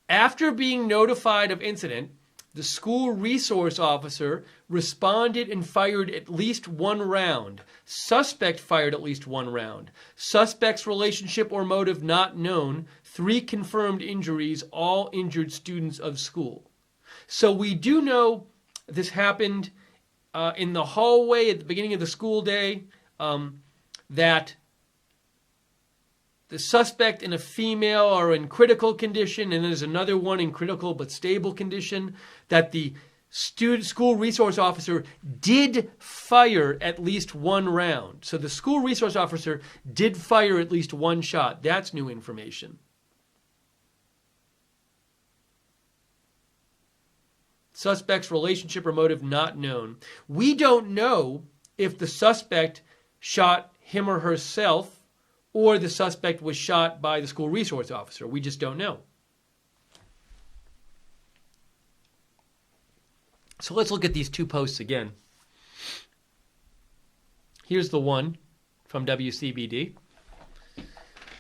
After being notified of incident, the school resource officer responded and fired at least 1 round. Suspect fired at least 1 round. Suspect's relationship or motive not known. 3 confirmed injuries, all injured students of school. So we do know this happened in the hallway at the beginning of the school day, that the suspect and a female are in critical condition, and there's another one in critical but stable condition, that the school resource officer did fire at least 1 round. So the school resource officer did fire at least 1 shot. That's new information. Suspect's relationship or motive not known. We don't know if the suspect shot him or herself or the suspect was shot by the school resource officer. We just don't know. So let's look at these 2 posts again. Here's the one from WCBD.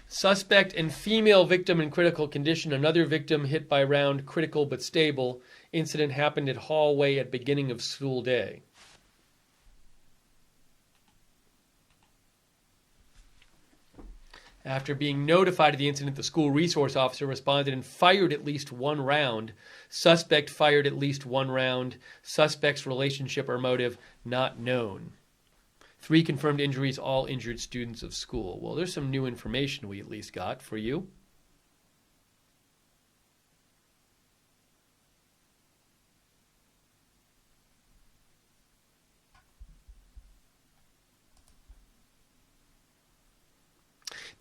Suspect and female victim in critical condition. Another victim hit by round, critical but stable. Incident happened at hallway at beginning of school day. After being notified of the incident, the school resource officer responded and fired at least 1 round. Suspect fired at least 1 round. Suspect's relationship or motive not known. 3 confirmed injuries, all injured students of school. Well, there's some new information we at least got for you.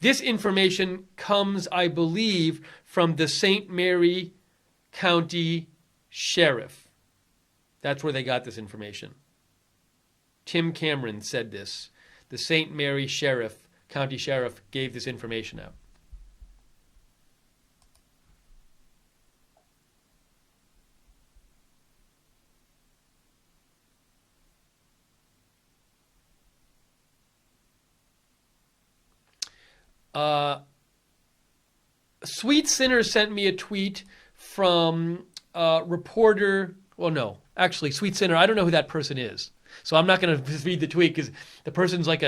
This information comes, I believe, from the St. Mary County Sheriff. That's where they got this information. Tim Cameron said this. The St. Mary Sheriff, County Sheriff, gave this information out. Sweet Sinner sent me a tweet from reporter. Well, no, actually, Sweet Sinner. I don't know who that person is, so I'm not going to read the tweet because the person's like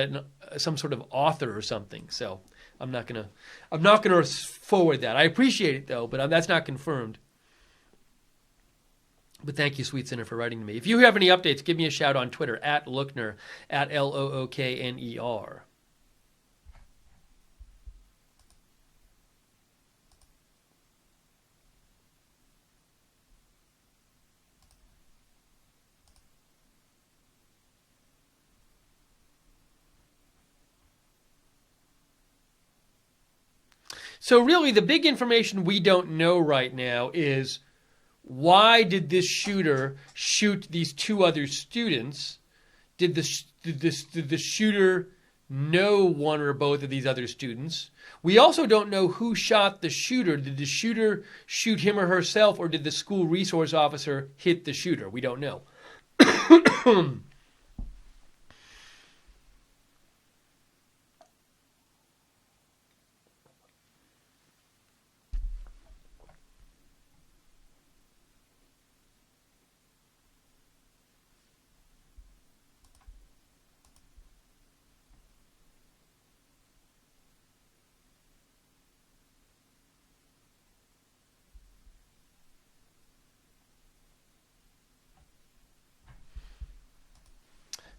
some sort of author or something. So I'm not going to forward that. I appreciate it though, but that's not confirmed. But thank you, Sweet Sinner, for writing to me. If you have any updates, give me a shout on Twitter at Lookner, at Lookner. So really, the big information we don't know right now is why did this shooter shoot these 2 other students? Did the shooter know one or both of these other students? We also don't know who shot the shooter. Did the shooter shoot him or herself, or did the school resource officer hit the shooter? We don't know.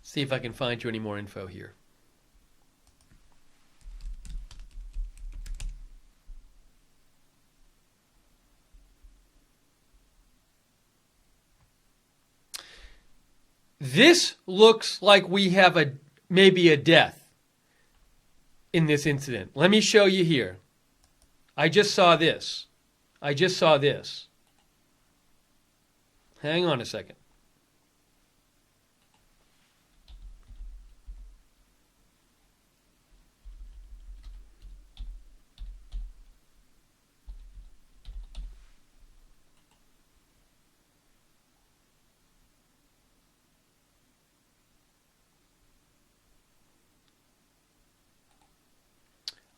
See if I can find you any more info here. This looks like we have maybe a death in this incident. Let me show you here. I just saw this. Hang on a second.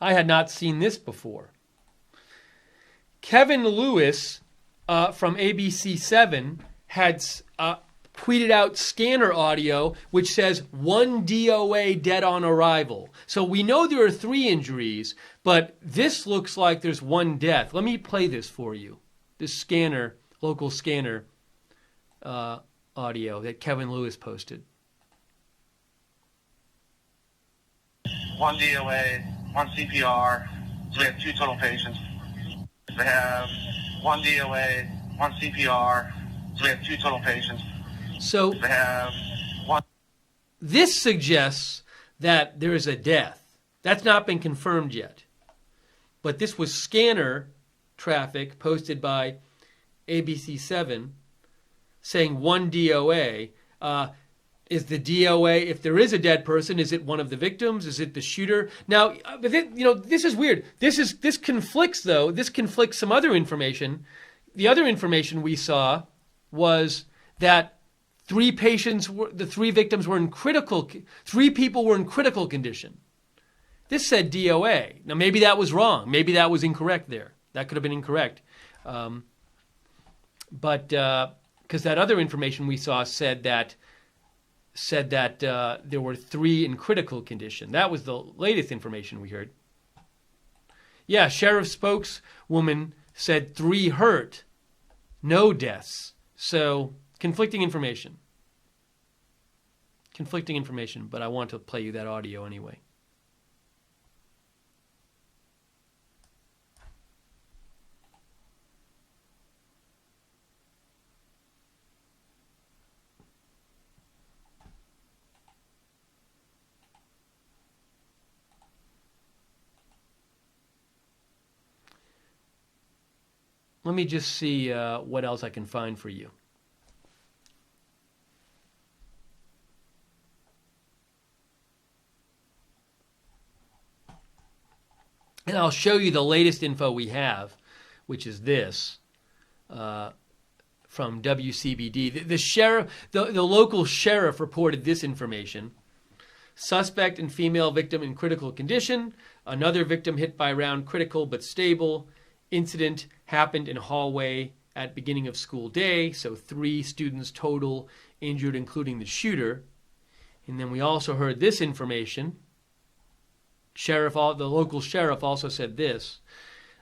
I had not seen this before. Kevin Lewis from ABC7 had tweeted out scanner audio which says 1 DOA dead on arrival. So we know there are 3 injuries, but this looks like there's 1 death. Let me play this for you. This scanner, local scanner audio that Kevin Lewis posted. 1 DOA. 1 CPR, so we have 2 total patients. We have 1 DOA, 1 CPR, so we have 2 total patients. So we have 1. This suggests that there is a death. That's not been confirmed yet. But this was scanner traffic posted by ABC7 saying 1 DOA. Is the DOA, if there is a dead person, is it one of the victims? Is it the shooter? Now, this is weird. This conflicts, though. This conflicts some other information. The other information we saw was that 3 victims were in critical, 3 people were in critical condition. This said DOA. Now, maybe that was wrong. Maybe that was incorrect there. That could have been incorrect. But because that other information we saw said that there were 3 in critical condition. That was the latest information we heard. Yeah, sheriff's spokeswoman said 3 hurt, no deaths. So conflicting information. But I want to play you that audio anyway. Let me just see what else I can find for you. And I'll show you the latest info we have, which is this from WCBD. The sheriff, the local sheriff reported this information. Suspect and female victim in critical condition. Another victim hit by round critical but stable. Incident happened in hallway at beginning of school day, so 3 students total injured, including the shooter. And then we also heard this information. The local sheriff also said this.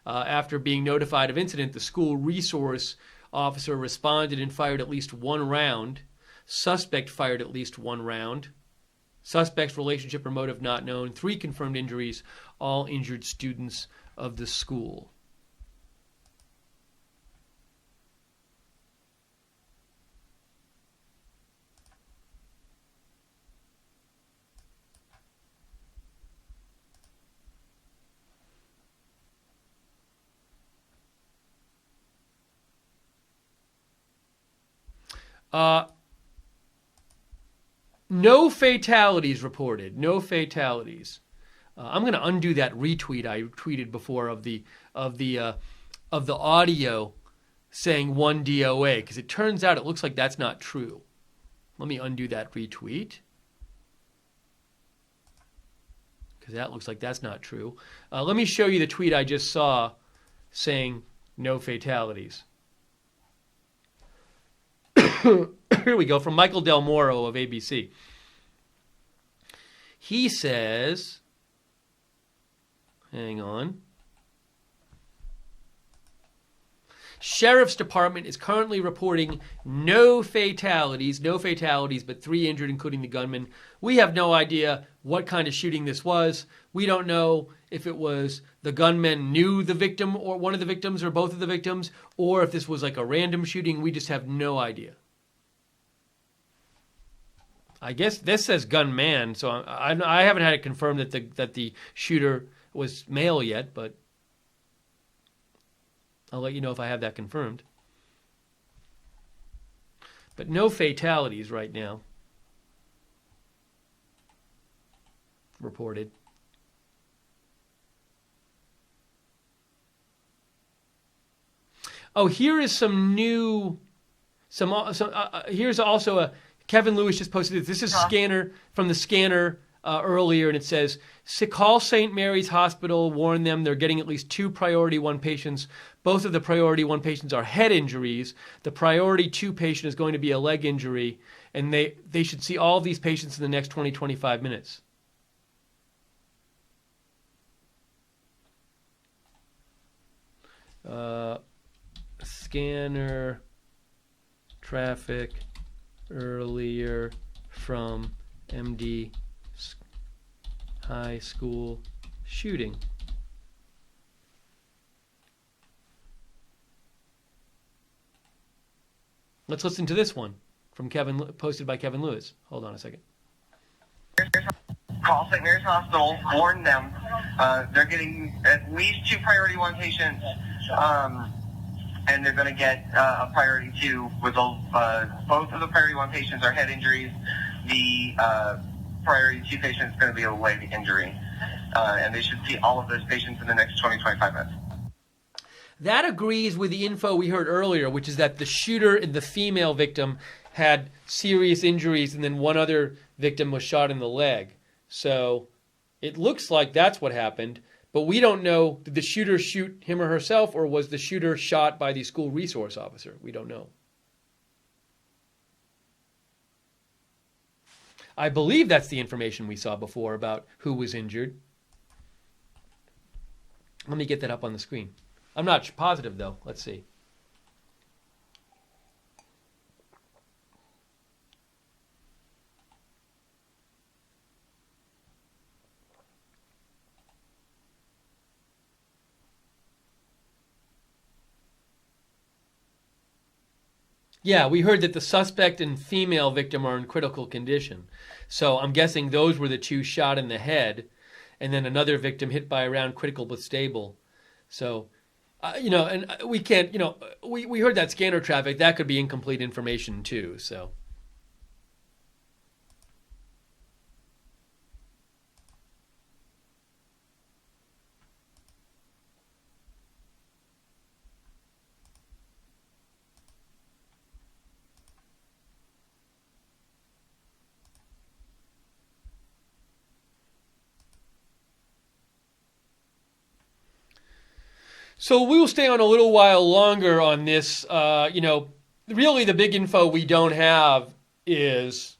After being notified of incident, the school resource officer responded and fired at least 1 round. Suspect fired at least 1 round. Suspect's relationship or motive not known. 3 confirmed injuries, all injured students of the school. No fatalities reported. No fatalities. I'm going to undo that retweet I tweeted before of the audio saying 1 DOA, because it turns out it looks like that's not true. Let me undo that retweet, because that looks like that's not true. Let me show you the tweet I just saw saying no fatalities. Here we go, from Michael Del Moro of ABC. He says, hang on. Sheriff's Department is currently reporting no fatalities, but 3 injured, including the gunman. We have no idea what kind of shooting this was. We don't know if it was the gunman knew the victim or one of the victims or both of the victims, or if this was like a random shooting. We just have no idea. I guess this says gunman, so I haven't had it confirmed that the shooter was male yet, but I'll let you know if I have that confirmed. But no fatalities right now reported. Oh, here is some new, here's also a, Kevin Lewis just posted this. This is Scanner from the Scanner earlier, and it says, call St. Mary's Hospital, warn them they're getting at least 2 priority 1 patients. Both of the priority 1 patients are head injuries. The priority 2 patient is going to be a leg injury, and they should see all of these patients in the next 20-25 minutes. Scanner traffic earlier from MD high school shooting. Let's listen to this one from posted by Kevin Lewis. Hold on a second. Call St. Mary's Hospital, warn them. They're getting at least 2 priority 1 patients, and they're going to get a priority 2 with both of the priority 1 patients are head injuries. The priority 2 patient is going to be a leg injury, and they should see all of those patients in the next 20-25 minutes. That agrees with the info we heard earlier, which is that the shooter and the female victim had serious injuries, and then one other victim was shot in the leg. So it looks like that's what happened, but we don't know, did the shooter shoot him or herself, or was the shooter shot by the school resource officer? We don't know. I believe that's the information we saw before about who was injured. Let me get that up on the screen. I'm not positive, though. Let's see. Yeah, we heard that the suspect and female victim are in critical condition. So I'm guessing those were the 2 shot in the head, and then another victim hit by a round critical but stable. So, and we can't, we heard that scanner traffic. That could be incomplete information too, so. So we will stay on a little while longer on this. Really the big info we don't have is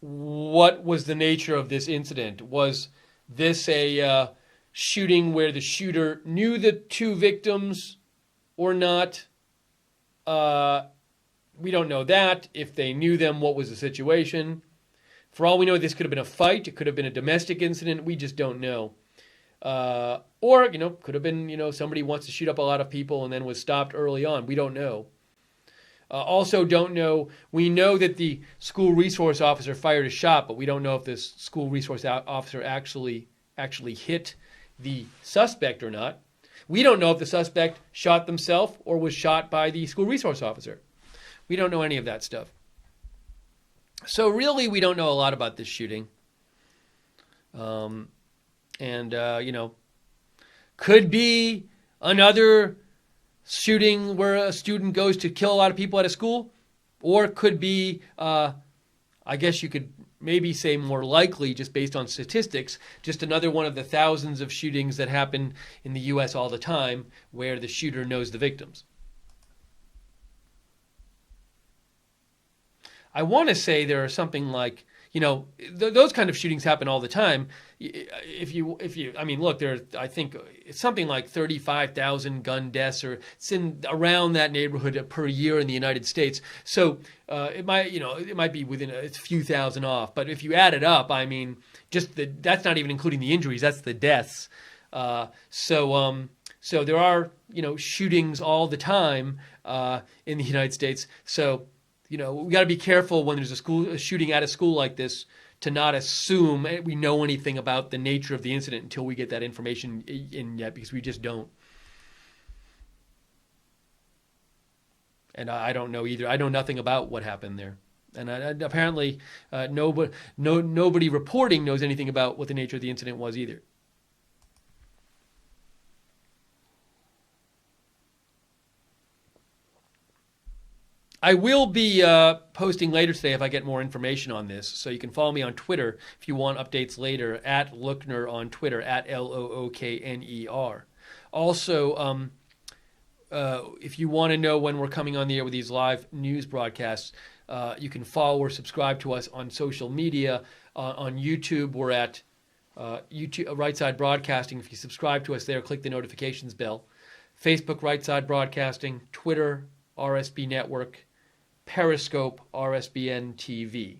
what was the nature of this incident. Was this a shooting where the shooter knew the 2 victims or not? We don't know that. If they knew them, what was the situation? For all we know, this could have been a fight. It could have been a domestic incident. We just don't know. Or, could have been, somebody wants to shoot up a lot of people and then was stopped early on. We don't know. Also don't know, we know that the school resource officer fired a shot, but we don't know if this school resource officer actually hit the suspect or not. We don't know if the suspect shot themselves or was shot by the school resource officer. We don't know any of that stuff. So really, we don't know a lot about this shooting. Could be another shooting where a student goes to kill a lot of people at a school, or it could be, I guess you could maybe say more likely, just based on statistics, just another one of the thousands of shootings that happen in the U.S. all the time where the shooter knows the victims. I want to say there are something like, those kind of shootings happen all the time. Look, I think it's something like 35,000 gun deaths, or it's in around that neighborhood per year in the United States. So it might be within a few thousand off. But if you add it up, that's not even including the injuries. That's the deaths. So there are shootings all the time in the United States. So we got to be careful when there's a shooting at a school like this to not assume we know anything about the nature of the incident until we get that information in yet, because we just don't. And I don't know either. I know nothing about what happened there. And apparently nobody reporting knows anything about what the nature of the incident was either. I will be posting later today if I get more information on this. So you can follow me on Twitter if you want updates later, at Lookner on Twitter, at Lookner. Also, if you want to know when we're coming on the air with these live news broadcasts, you can follow or subscribe to us on social media. On YouTube, we're at YouTube, Right Side Broadcasting. If you subscribe to us there, click the notifications bell. Facebook, Right Side Broadcasting. Twitter, RSB Network. Periscope, RSBN TV.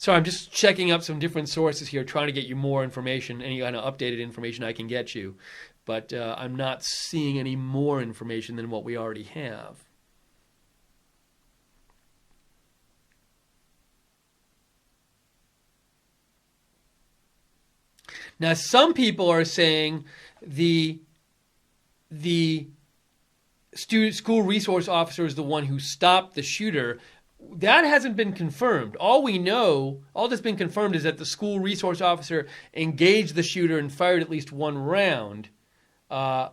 So I'm just checking up some different sources here, trying to get you more information, any kind of updated information I can get you. But I'm not seeing any more information than what we already have. Now, some people are saying the school resource officer is the one who stopped the shooter. That hasn't been confirmed. All that's been confirmed is that the school resource officer engaged the shooter and fired at least one round. But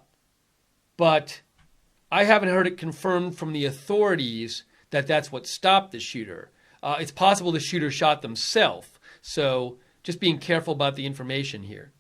I haven't heard it confirmed from the authorities that that's what stopped the shooter. It's possible the shooter shot themselves. So just being careful about the information here.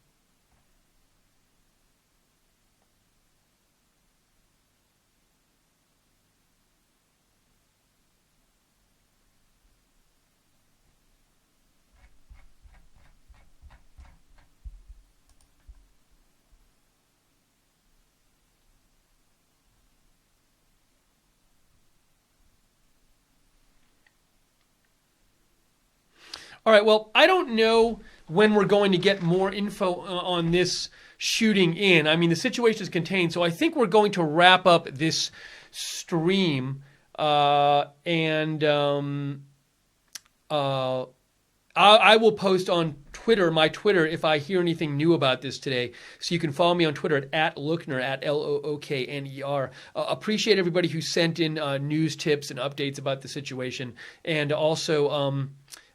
All right, well, I don't know when we're going to get more info on this shooting in. I mean, the situation is contained, so I think we're going to wrap up this stream I will post on Twitter, my Twitter, if I hear anything new about this today. So you can follow me on Twitter at Lookner, at Lookner. Appreciate everybody who sent in news tips and updates about the situation. And also,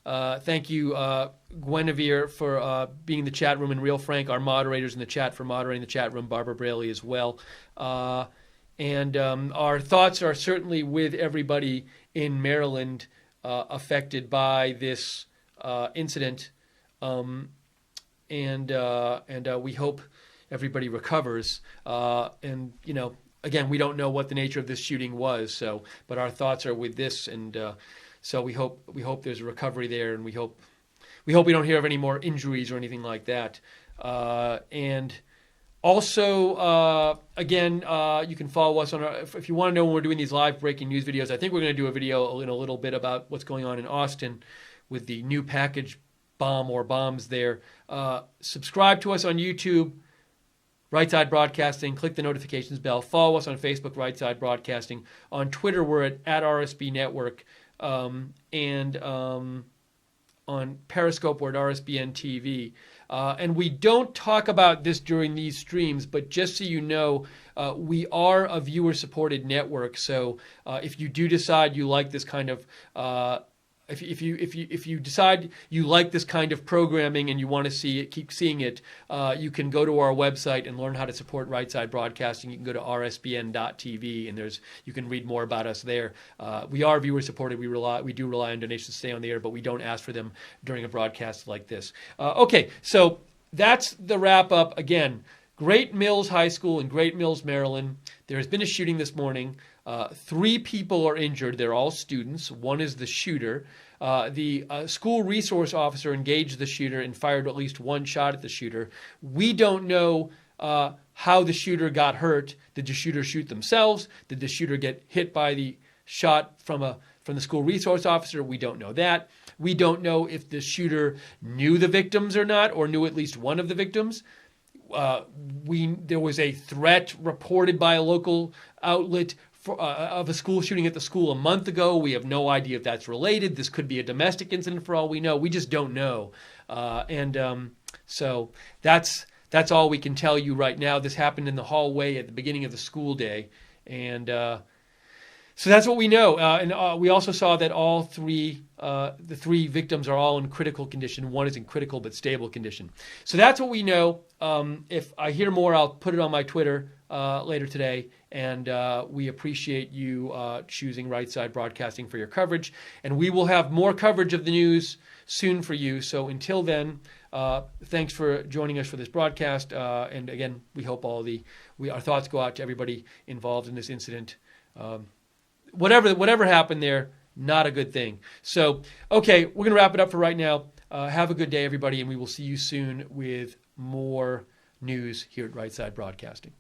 thank you, Guinevere, for being in the chat room, and Real Frank, our moderators in the chat, for moderating the chat room, Barbara Braley as well. And our thoughts are certainly with everybody in Maryland affected by this incident. And we hope everybody recovers. And, again, we don't know what the nature of this shooting was, but our thoughts are with this, and so we hope there's a recovery there, and we hope we don't hear of any more injuries or anything like that. And also, again, you can follow us on if you want to know when we're doing these live breaking news videos. I think we're going to do a video in a little bit about what's going on in Austin with the new package bomb or bombs there. Subscribe to us on YouTube, Right Side Broadcasting. Click the notifications bell. Follow us on Facebook, Right Side Broadcasting. On Twitter, we're at RSB Network. And on Periscope, we're at RSBN TV. And we don't talk about this during these streams, but just so you know, we are a viewer-supported network. So if you do decide you like this kind of if you decide you like this kind of programming and you want to see it, keep seeing it, you can go to our website and learn how to support Right Side Broadcasting. You can go to rsbn.tv, and you can read more about us there. We are viewer supported. We do rely on donations to stay on the air, but we don't ask for them during a broadcast like this. Okay, so that's the wrap up. Again, Great Mills High School in Great Mills, Maryland. There has been a shooting this morning. 3 people are injured. They're all students. One is the shooter. The school resource officer engaged the shooter and fired at least one shot at the shooter. We don't know how the shooter got hurt. Did the shooter shoot themselves? Did the shooter get hit by the shot from the school resource officer? We don't know that. We don't know if the shooter knew the victims or not, or knew at least one of the victims. There was a threat reported by a local outlet of a school shooting at the school a month ago. We have no idea if that's related. This could be a domestic incident for all we know. We just don't know. So that's all we can tell you right now. This happened in the hallway at the beginning of the school day. And so that's what we know. And we also saw that all the 3 victims are all in critical condition. One is in critical but stable condition. So that's what we know. If I hear more, I'll put it on my Twitter later today. And we appreciate you choosing Right Side Broadcasting for your coverage. And we will have more coverage of the news soon for you. So until then, thanks for joining us for this broadcast. And again, we hope our thoughts go out to everybody involved in this incident. Whatever happened there, not a good thing. So, okay, we're going to wrap it up for right now. Have a good day, everybody, and we will see you soon with more news here at Right Side Broadcasting.